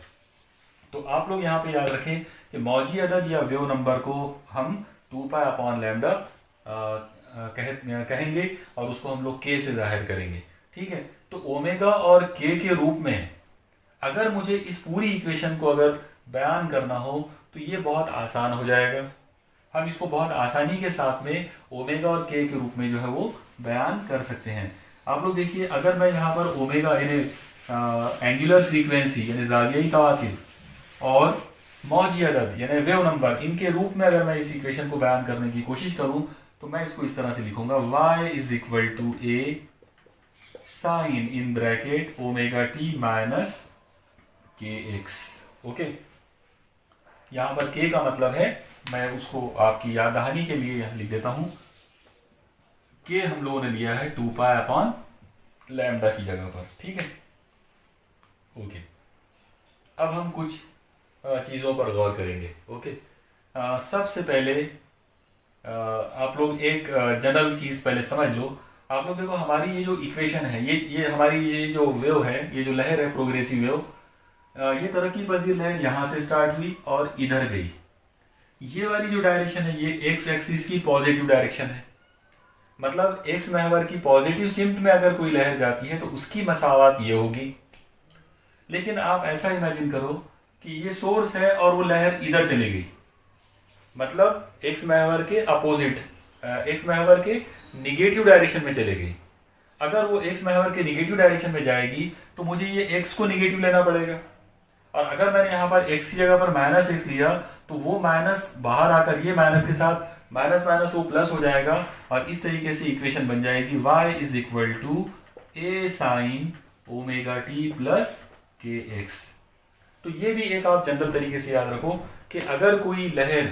Speaker 1: तो आप लोग यहाँ पे याद रखें कि मौजी अदद या वेव नंबर को हम 2 पाई अपॉन लैम्डा कहेंगे, और उसको हम लोग k से जाहिर करेंगे। ठीक है, तो ओमेगा और k के रूप में अगर मुझे इस पूरी इक्वेशन को अगर बयान करना हो तो ये बहुत आसान हो जाएगा। हम इसको बहुत आसानी के साथ में ओमेगा और k के रूप में जो है वो बयान कर सकते हैं। आप लोग देखिए, अगर मैं यहाँ पर ओमेगा यानी एंगुलर फ्रीक्वेंसी यानी ज़ावियाई तवातिर और मौजी अदद यानी वेव नंबर, इनके रूप में अगर मैं इस इक्वेशन को बयान करने की कोशिश करूं तो मैं इसको इस तरह से लिखूंगा y is equal to a sine in bracket omega t minus kx। Okay, यहाँ पर k का मतलब है, मैं उसको आपकी याद दहानी के लिए यहाँ लिख देता हूँ, k हम लोगों ने लिया है 2 पाई अपॉन लैम्डा की जगह पर। ठीक है, ओके, अब हम कुछ चीज़ों पर गौर करेंगे। ओके, सबसे पहले आप लोग एक जनरल चीज़ पहले समझ लो। आप लोग देखो हमारी ये जो इक्वेशन है, ये हमारी ये जो वेव है, ये जो लहर है प्रोग्रेसिव वेव, ये तरक्की पजीर लहर यहाँ से स्टार्ट हुई और इधर गई। ये वाली जो डायरेक्शन है ये एक्स एक्सिस की पॉजिटिव डायरेक्शन है। मतलब एक्स महवर की पॉजिटिव सिम्ट में अगर कोई लहर जाती है तो उसकी मसावत ये होगी। लेकिन आप ऐसा इमेजिन करो कि ये सोर्स है और वो लहर इधर चली गई, मतलब एक्स महवर के अपोजिट, एक्स महवर के निगेटिव डायरेक्शन में चले गई। अगर वो एक्स महवर के निगेटिव डायरेक्शन में जाएगी तो मुझे ये एक्स को निगेटिव लेना पड़ेगा, और अगर मैंने यहाँ पर एक्स की जगह पर माइनस एक्स लिया तो वो माइनस बाहर आकर ये माइनस के साथ माइनस माइनस वो प्लस हो जाएगा, और इस तरीके से इक्वेशन बन जाएगी y is equal to a sine omega t plus k x. तो ये भी एक आप जनरल तरीके से याद रखो कि अगर कोई लहर,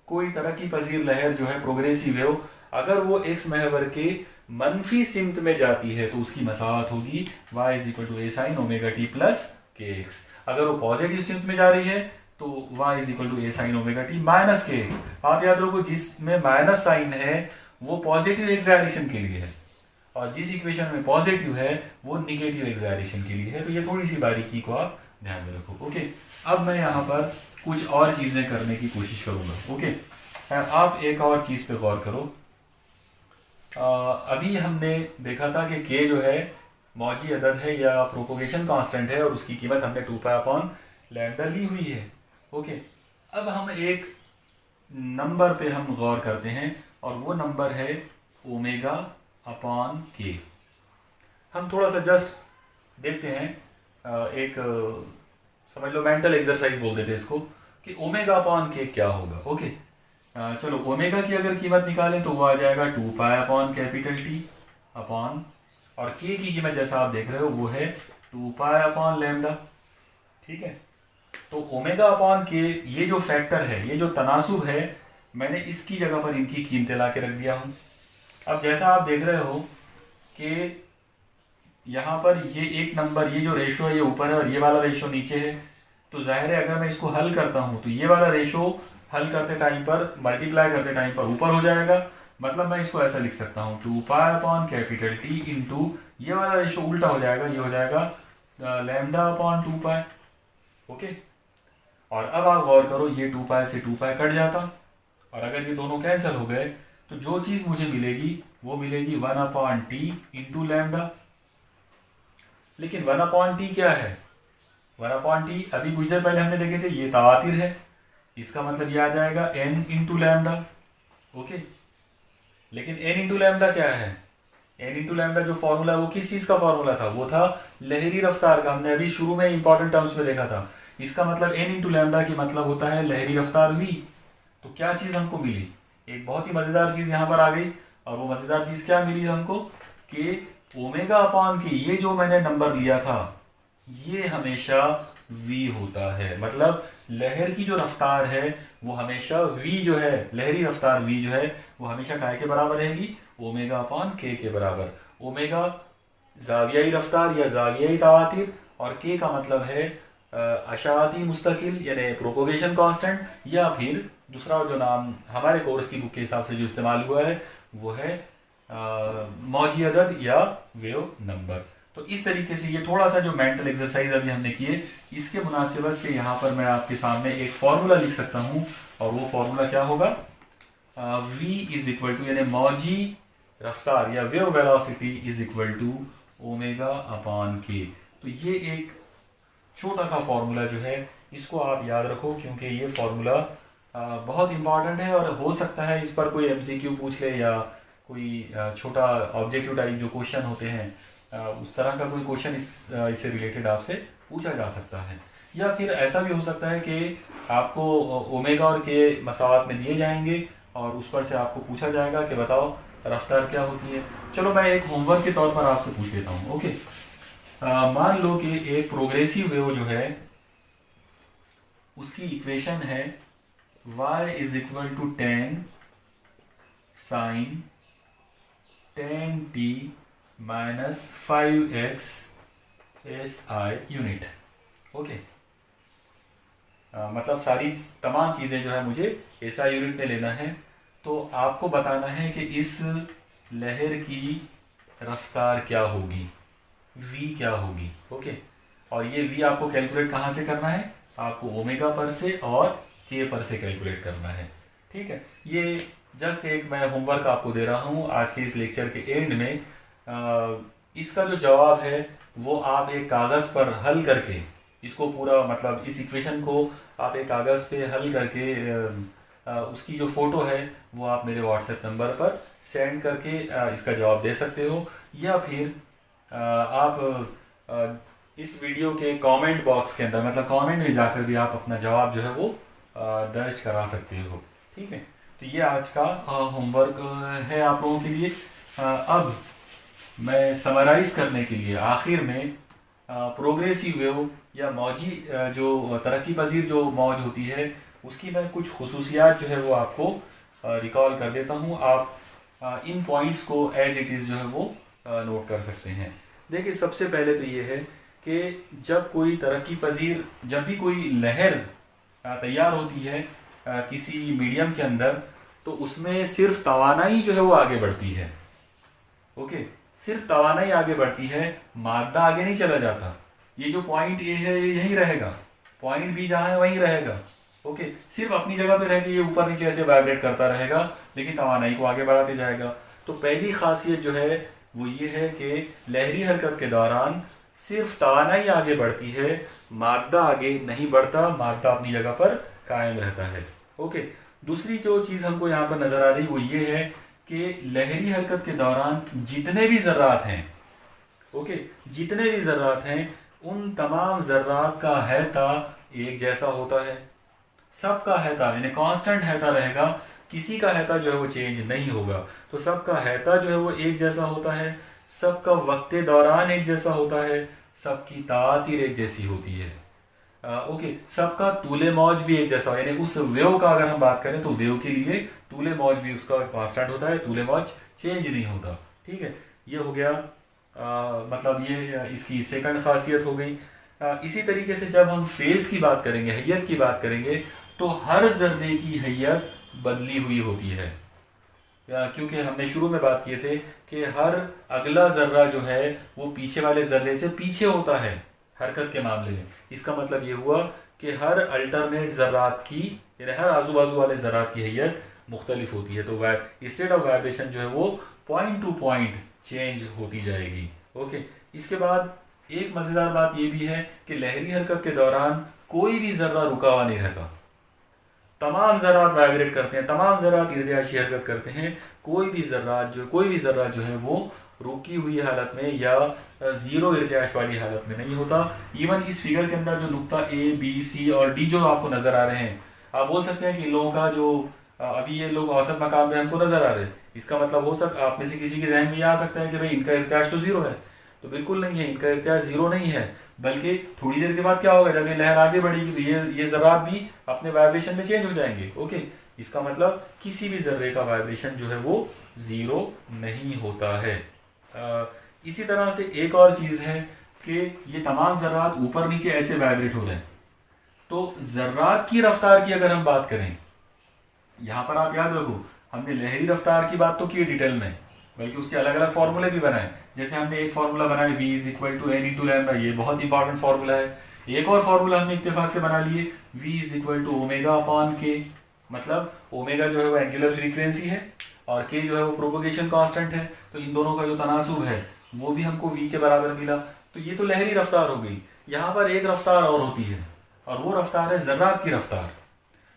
Speaker 1: कोई तरक्की पजीर लहर जो है प्रोग्रेसिव वेव, अगर वो एक्स महवर के मनफी सिमत में जाती है तो उसकी मसावत होगी y is equal to a sine omega t plus k x. अगर वो पॉजिटिव सिमत में जा रही है तो y is equal to a sine omega t minus k x. आप याद रखो जिसमें माइनस साइन है वो पॉजिटिव एक्स डायरेक्शन के लिए है, और जिस इक्वेशन में पॉजिटिव है वो निगेटिव एक्स डायरेक्शन के लिए है। तो ये थोड़ी सी बारीकी को आप ध्यान में रखो। ओके, अब मैं यहाँ पर कुछ और चीज़ें करने की कोशिश करूँगा। ओके, आप एक और चीज़ पे गौर करो। अभी हमने देखा था कि k जो है मौजी अदद है या प्रोपोगेशन कांस्टेंट है, और उसकी कीमत हमने 2π/λ ली हुई है। ओके, अब हम एक नंबर पे हम गौर करते हैं, और वो नंबर है ओमेगा अपॉन k। हम थोड़ा सा जस्ट देखते हैं, एक समझ लो मेंटल एक्सरसाइज बोल देते हैं इसको, कि ओमेगा अपॉन k क्या होगा। ओके, चलो ओमेगा की अगर कीमत निकालें तो वो आ जाएगा 2π/T अपॉन, और k की कीमत जैसा आप देख रहे हो वो है 2π/λ। ठीक है, तो ओमेगा अपॉन k ये जो फैक्टर है, ये जो तनासुब है, मैंने इसकी जगह पर इनकी कीमतें ला के रख दिया हूँ। अब जैसा आप देख रहे हो कि यहाँ पर ये एक नंबर, ये जो रेशो है ये ऊपर है और ये वाला रेशो नीचे है, तो जाहिर है अगर मैं इसको हल करता हूँ तो ये वाला रेशो हल करते टाइम पर, मल्टीप्लाई करते टाइम पर ऊपर हो जाएगा। मतलब मैं इसको ऐसा लिख सकता हूँ 2π/T इंटू ये वाला रेशो उल्टा हो जाएगा, ये हो जाएगा λ/2π। ओके, और अब आप गौर करो ये 2π से 2π कट जाता, और अगर ये दोनों कैंसिल हो गए तो जो चीज़ मुझे मिलेगी वो मिलेगी 1/T इंटू लैम्डा। लेकिन 1/T क्या है? 1/T अभी कुछ देर पहले हमने देखे थे, ये तवातिर है, इसका मतलब ये आ जाएगा n इंटू लैम्डा। ओके, लेकिन n इंटू लैम्डा क्या है? n इंटू लैम्डा जो फॉर्मूला है वो किस चीज़ का फॉर्मूला था? वो था लहरी रफ्तार का। हमने अभी शुरू में इंपॉर्टेंट टर्म्स में देखा था। इसका मतलब n इंटू लैम्डा की मतलब होता है लहरी रफ्तार v। तो क्या चीज़ हमको मिली? एक बहुत ही मज़ेदार चीज़ यहाँ पर आ गई, और वो मज़ेदार चीज़ क्या मिली हमको कि ओमेगा अपॉन के ये जो मैंने नंबर लिया था ये हमेशा v होता है। मतलब लहर की जो रफ्तार है वो हमेशा v जो है, लहरी रफ्तार v जो है वो हमेशा काय के बराबर रहेगी? ओमेगा अपॉन k के बराबर। ओमेगा जावियाई रफ्तार या जावियाई तवातिर, और k का मतलब है अशाती मुस्तकिल यानी प्रोपोगेशन कांस्टेंट, या फिर दूसरा जो नाम हमारे कोर्स की बुक के हिसाब से जो इस्तेमाल हुआ है वो है मौजी अदद या वेव नंबर। तो इस तरीके से ये थोड़ा सा जो मेंटल एक्सरसाइज अभी हमने किए, इसके मुनासिबत से यहाँ पर मैं आपके सामने एक फॉर्मूला लिख सकता हूँ, और वो फॉर्मूला क्या होगा? v इज इक्वल टू यानी मौजी रफ्तार या wave velocity is equal to omega upon k. तो ये एक छोटा सा फॉर्मूला जो है इसको आप याद रखो, क्योंकि ये फॉर्मूला बहुत इंपॉर्टेंट है, और हो सकता है इस पर कोई MCQ पूछ ले, या कोई छोटा ऑब्जेक्टिव टाइप जो क्वेश्चन होते हैं उस तरह का कोई क्वेश्चन इससे रिलेटेड आपसे पूछा जा सकता है। या फिर ऐसा भी हो सकता है कि आपको ओमेगा और के मसावत में दिए जाएंगे और उस पर से आपको पूछा जाएगा कि बताओ रफ्तार क्या होती है। चलो मैं एक होमवर्क के तौर पर आपसे पूछ लेता हूँ। ओके, मान लो कि एक प्रोग्रेसिव वेव जो है उसकी इक्वेशन है y is equal to 10 sine 10t minus 5x SI unit. Okay, मतलब सारी तमाम चीज़ें जो है मुझे SI यूनिट में लेना है। तो आपको बताना है कि इस लहर की रफ्तार क्या होगी, v क्या होगी। ओके, और ये v आपको कैलकुलेट कहाँ से करना है? आपको ओमेगा पर से और k पर से कैलकुलेट करना है। ठीक है, ये जस्ट एक मैं होमवर्क आपको दे रहा हूँ आज के इस लेक्चर के एंड में। इसका जो जवाब है वो आप एक कागज़ पर हल करके, इसको पूरा मतलब इस इक्वेशन को आप एक कागज़ पे हल करके उसकी जो फ़ोटो है वो आप मेरे व्हाट्सएप नंबर पर सेंड करके इसका जवाब दे सकते हो, या फिर आप इस वीडियो के कमेंट बॉक्स के अंदर मतलब कमेंट में जाकर भी आप अपना जवाब जो है वो दर्ज करा सकते हो। ठीक है, तो ये आज का होमवर्क है आप लोगों के लिए। अब मैं समराइज़ करने के लिए आखिर में प्रोग्रेसिव वेव या मौजी जो तरक्की पजीर जो मौज होती है उसकी मैं कुछ खुसूसियात जो है वो आपको रिकॉल कर देता हूँ। आप इन पॉइंट्स को एज इट इज़ जो है वो नोट कर सकते हैं। देखिए, सबसे पहले तो ये है कि जब कोई तरक्की पजीर, जब भी कोई लहर तैयार होती है किसी मीडियम के अंदर, तो उसमें सिर्फ तवानाई जो है वो आगे बढ़ती है। ओके, सिर्फ तवानाई आगे बढ़ती है, मादा आगे नहीं चला जाता। ये जो पॉइंट ए है ये यहीं रहेगा, पॉइंट बी जहाँ है वहीं रहेगा। ओके, सिर्फ अपनी जगह पे रह के ये ऊपर नीचे ऐसे वाइब्रेट करता रहेगा, लेकिन तवानाई को आगे बढ़ाते जाएगा। तो पहली खासियत जो है वो ये है कि लहरी हरकत के दौरान सिर्फ तवानाई आगे बढ़ती है, मादा आगे नहीं बढ़ता, मादा अपनी जगह पर कायम रहता है। ओके, दूसरी जो चीज़ हमको यहाँ पर नज़र आ रही वो ये है कि लहरी हरकत के दौरान जितने भी ज़र्रात हैं, ओके, जितने भी ज़र्रात हैं उन तमाम ज़र्रात का हैता एक जैसा होता है। सबका हैता यानी कांस्टेंट हैता रहेगा, किसी का हैता जो है वो चेंज नहीं होगा। तो सबका हैता जो है वो एक जैसा होता है, सबका वक्त दौरान एक जैसा होता है, सबकी तातीर एक जैसी होती है। ओके, सबका तूले मौज भी एक जैसा, यानी उस वेव का अगर हम बात करें तो वेव के लिए तूले मौज भी उसका कांस्टेंट होता है, तूले मौज चेंज नहीं होता। ठीक है, ये हो गया मतलब ये इसकी सेकंड खासियत हो गई। इसी तरीके से जब हम फेज की बात करेंगे, हैयत की बात करेंगे, तो हर जर्रे की हैयत बदली हुई होती है, क्योंकि हमने शुरू में बात किए थे कि हर अगला जर्रा जो है वो पीछे वाले जर्रे से पीछे होता है हरकत के मामले में। इसका मतलब ये हुआ कि हर अल्टरनेट जर्रात की यानी हर आजू बाजू वाले जर्रात की हैयत मुख्तलिफ होती है। तो स्टेट ऑफ वाइब्रेशन जो है वो पॉइंट टू पॉइंट चेंज होती जाएगी। ओके, इसके बाद एक मज़ेदार बात ये भी है कि लहरी हरकत के दौरान कोई भी जर्रा रुका हुआ नहीं रहता, तमाम ज़र्रात वाइब्रेट करते हैं, तमाम ज़र्रात इर्दियाशी हरकत करते हैं। कोई भी ज़र्रा जो है वो रुकी हुई हालत में या ज़ीरो इर्दियाश वाली हालत में नहीं होता। इवन इस फिगर के अंदर जो नुक्ता ए बी सी और डी जो आपको नज़र आ रहे हैं, आप बोल सकते हैं कि इन लोगों का जो अभी ये लोग औसत मकाम में हमको नज़र आ रहे हैं, इसका मतलब हो सकता आप में से किसी के जहन में ये आ सकता है कि भाई इनका इर्दियाश तो ज़ीरो है। तो बिल्कुल नहीं है, इनका इर्दियाश ज़ीरो नहीं है, बल्कि थोड़ी देर के बाद क्या होगा, जब ये लहर आगे बढ़ेगी तो ये ज़र्रात भी अपने वाइब्रेशन में चेंज हो जाएंगे। ओके, इसका मतलब किसी भी जर्रे का वाइब्रेशन जो है वो ज़ीरो नहीं होता है। इसी तरह से एक और चीज़ है कि ये तमाम ज़र्रात ऊपर नीचे ऐसे वाइब्रेट हो रहे हैं। तो ज़र्रात की रफ्तार की अगर हम बात करें, यहाँ पर आप याद रखो हमने लहरी रफ्तार की बात तो की डिटेल में, बल्कि उसके अलग अलग फार्मूले भी बनाए। जैसे हमने एक फार्मूला बनाया v = n × लैम्डा, ये बहुत इंपॉर्टेंट फार्मूला है। एक और फार्मूला हमने इत्तेफाक से बना लिए v = ω/k, मतलब ओमेगा जो है वो एंगुलर फ्रीक्वेंसी है और k जो है वो प्रोपगेशन कांस्टेंट है। तो इन दोनों का जो तनासुब है वो भी हमको v के बराबर मिला। तो ये तो लहरी रफ्तार हो गई। यहाँ पर एक रफ्तार और होती है और वो रफ्तार है ज़र्रात की रफ्तार।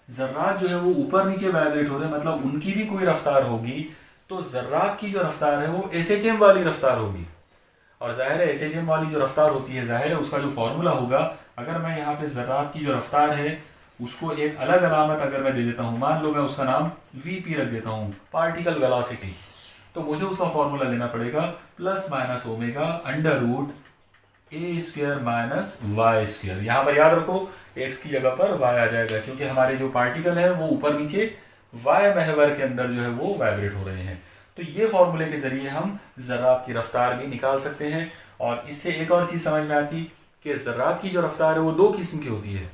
Speaker 1: ज़र्रात जो है वो ऊपर नीचे वाइब्रेट हो रहे हैं, मतलब उनकी भी कोई रफ्तार होगी। तो ज़र्रात की जो रफ्तार है वो SHM वाली रफ्तार होगी, और जाहिर है SHM वाली जो रफ्तार होती है, जाहिर है उसका जो फॉर्मूला होगा, अगर मैं यहाँ पे ज़र्रात की जो रफ्तार है उसको एक अलग अलामत अगर मैं दे देता हूँ, मान लो मैं उसका नाम VP रख देता हूँ, पार्टिकल वेलोसिटी, तो मुझे उसका फॉर्मूला लेना पड़ेगा +- ओमेगा (A²-y²). यहाँ पर याद रखो x की जगह पर y आ जाएगा, क्योंकि हमारे जो पार्टिकल है वो ऊपर नीचे y महवर के अंदर जो है वो वाइब्रेट हो रहे हैं। तो ये फॉर्मूले के जरिए हम ज़र्रात की रफ्तार भी निकाल सकते हैं। और इससे एक और चीज़ समझ में आती कि ज़र्रात की जो रफ्तार है वो दो किस्म की होती है,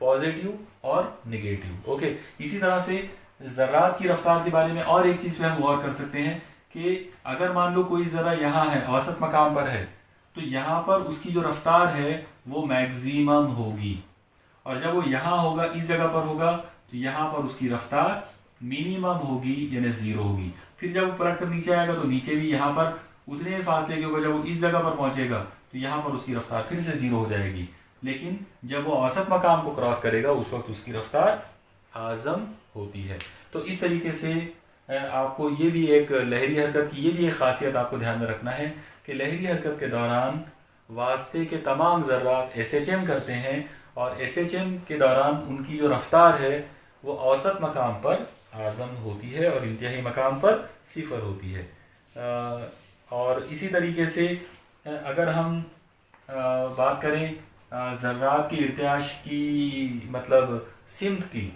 Speaker 1: पॉजिटिव और निगेटिव। ओके, इसी तरह से ज़र्रात की रफ्तार के बारे में और एक चीज़ पे हम गौर कर सकते हैं कि अगर मान लो कोई ज़रा यहाँ है, औसत मकाम पर है, तो यहाँ पर उसकी जो रफ्तार है वो मैक्सिमम होगी, और जब वो यहाँ होगा, इस जगह पर होगा, तो यहाँ पर उसकी रफ्तार मिनिमम होगी यानी ज़ीरो होगी। फिर जब वो पलट कर नीचे आएगा तो नीचे भी यहाँ पर उतने फासले के ऊपर जब वो इस जगह पर पहुँचेगा तो यहाँ पर उसकी रफ्तार फिर से ज़ीरो हो जाएगी। लेकिन जब वो औसत मकाम को क्रॉस करेगा उस वक्त उसकी रफ्तार आज़म होती है। तो इस तरीके से आपको ये भी एक लहरी हरकत की ये भी एक ख़ासियत आपको ध्यान में रखना है कि लहरी हरकत के दौरान वास्ते के तमाम ज़र्रात SHM करते हैं और SHM के दौरान उनकी जो रफ्तार है वो औसत मकाम पर आज़म होती है और इंतहाई मकाम पर सिफर होती है। और इसी तरीके से अगर हम बात करें ज़र्रात की इर्तियाश की मतलब सिमत की,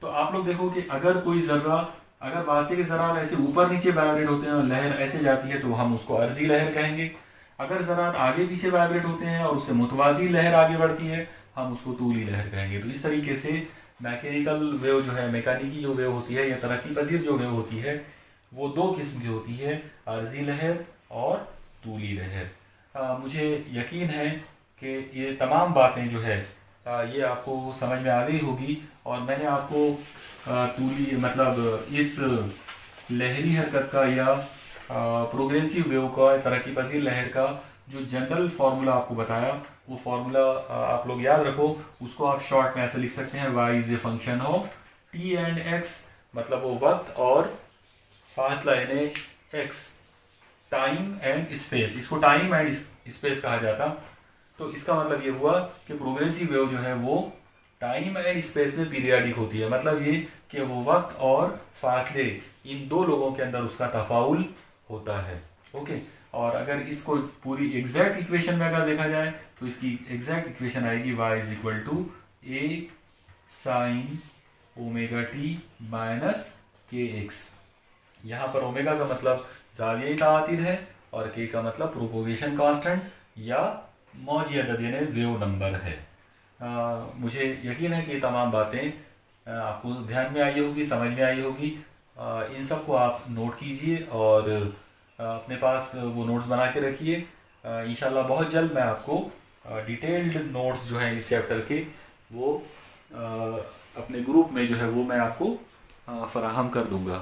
Speaker 1: तो आप लोग देखो कि अगर कोई ज़र्रा अगर वास्ते के ज़रात ऐसे ऊपर नीचे वाइब्रेट होते हैं और लहर ऐसे जाती है तो हम उसको अर्जी लहर कहेंगे। अगर ज़रात आगे पीछे वाइब्रेट होते हैं और उससे मुतवाज़ी लहर आगे बढ़ती है हम उसको तूली लहर कहेंगे। तो इस तरीके से मैकेनिकल वेव जो है, मैकेनिकी जो वेव होती है या तरक्की पजीर जो वेव होती है वो दो किस्म की होती है, अर्जी लहर और तूली लहर। मुझे यकीन है कि ये तमाम बातें जो है ये आपको समझ में आ गई होगी और मैंने आपको तूली मतलब इस लहरी हरकत का या प्रोग्रेसिव वेव का, तरक्की पजीर लहर का जो जनरल फार्मूला आपको बताया वो फार्मूला आप लोग याद रखो। उसको आप शॉर्ट में ऐसे लिख सकते हैं, y is a function of t and x, मतलब वो वक्त और फासला यानी x, टाइम एंड स्पेस, इसको टाइम एंड स्पेस कहा जाता। तो इसका मतलब ये हुआ कि प्रोग्रेसिव वेव जो है वो टाइम एंड स्पेस में पीरियाडिक होती है। मतलब ये कि वो वक्त और फासले इन दो लोगों के अंदर उसका तफाउल होता है। ओके, और अगर इसको पूरी एग्जैक्ट इक्वेशन में अगर देखा जाए तो इसकी एग्जैक्ट इक्वेशन आएगी y is equal to a sine omega t minus k x. यहाँ पर ओमेगा का मतलब ज़ावियाई तातीर है और k का मतलब प्रोपोगेशन कांस्टेंट या मौजी अदद यानी वेव नंबर है। मुझे यकीन है कि ये तमाम बातें आपको ध्यान में आई होगी, समझ में आई होगी। इन सब को आप नोट कीजिए और अपने पास वो नोट्स बना के रखिए। इंशाल्लाह बहुत जल्द मैं आपको डिटेल्ड नोट्स जो हैं इस चैप्टर के वो अपने ग्रुप में जो है वो मैं आपको फराहम कर दूंगा।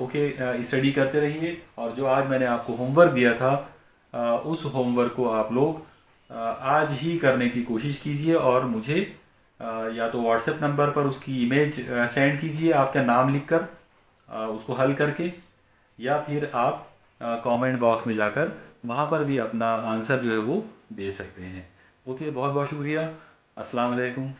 Speaker 1: ओके, स्टडी करते रहिए और जो आज मैंने आपको होमवर्क दिया था उस होमवर्क को आप लोग आज ही करने की कोशिश कीजिए और मुझे या तो व्हाट्सएप नंबर पर उसकी इमेज सेंड कीजिए आपका नाम लिखकर उसको हल करके, या फिर आप कमेंट बॉक्स में जाकर वहाँ पर भी अपना आंसर जो है वो दे सकते हैं। ओके, बहुत बहुत शुक्रिया। अस्सलाम वालेकुम।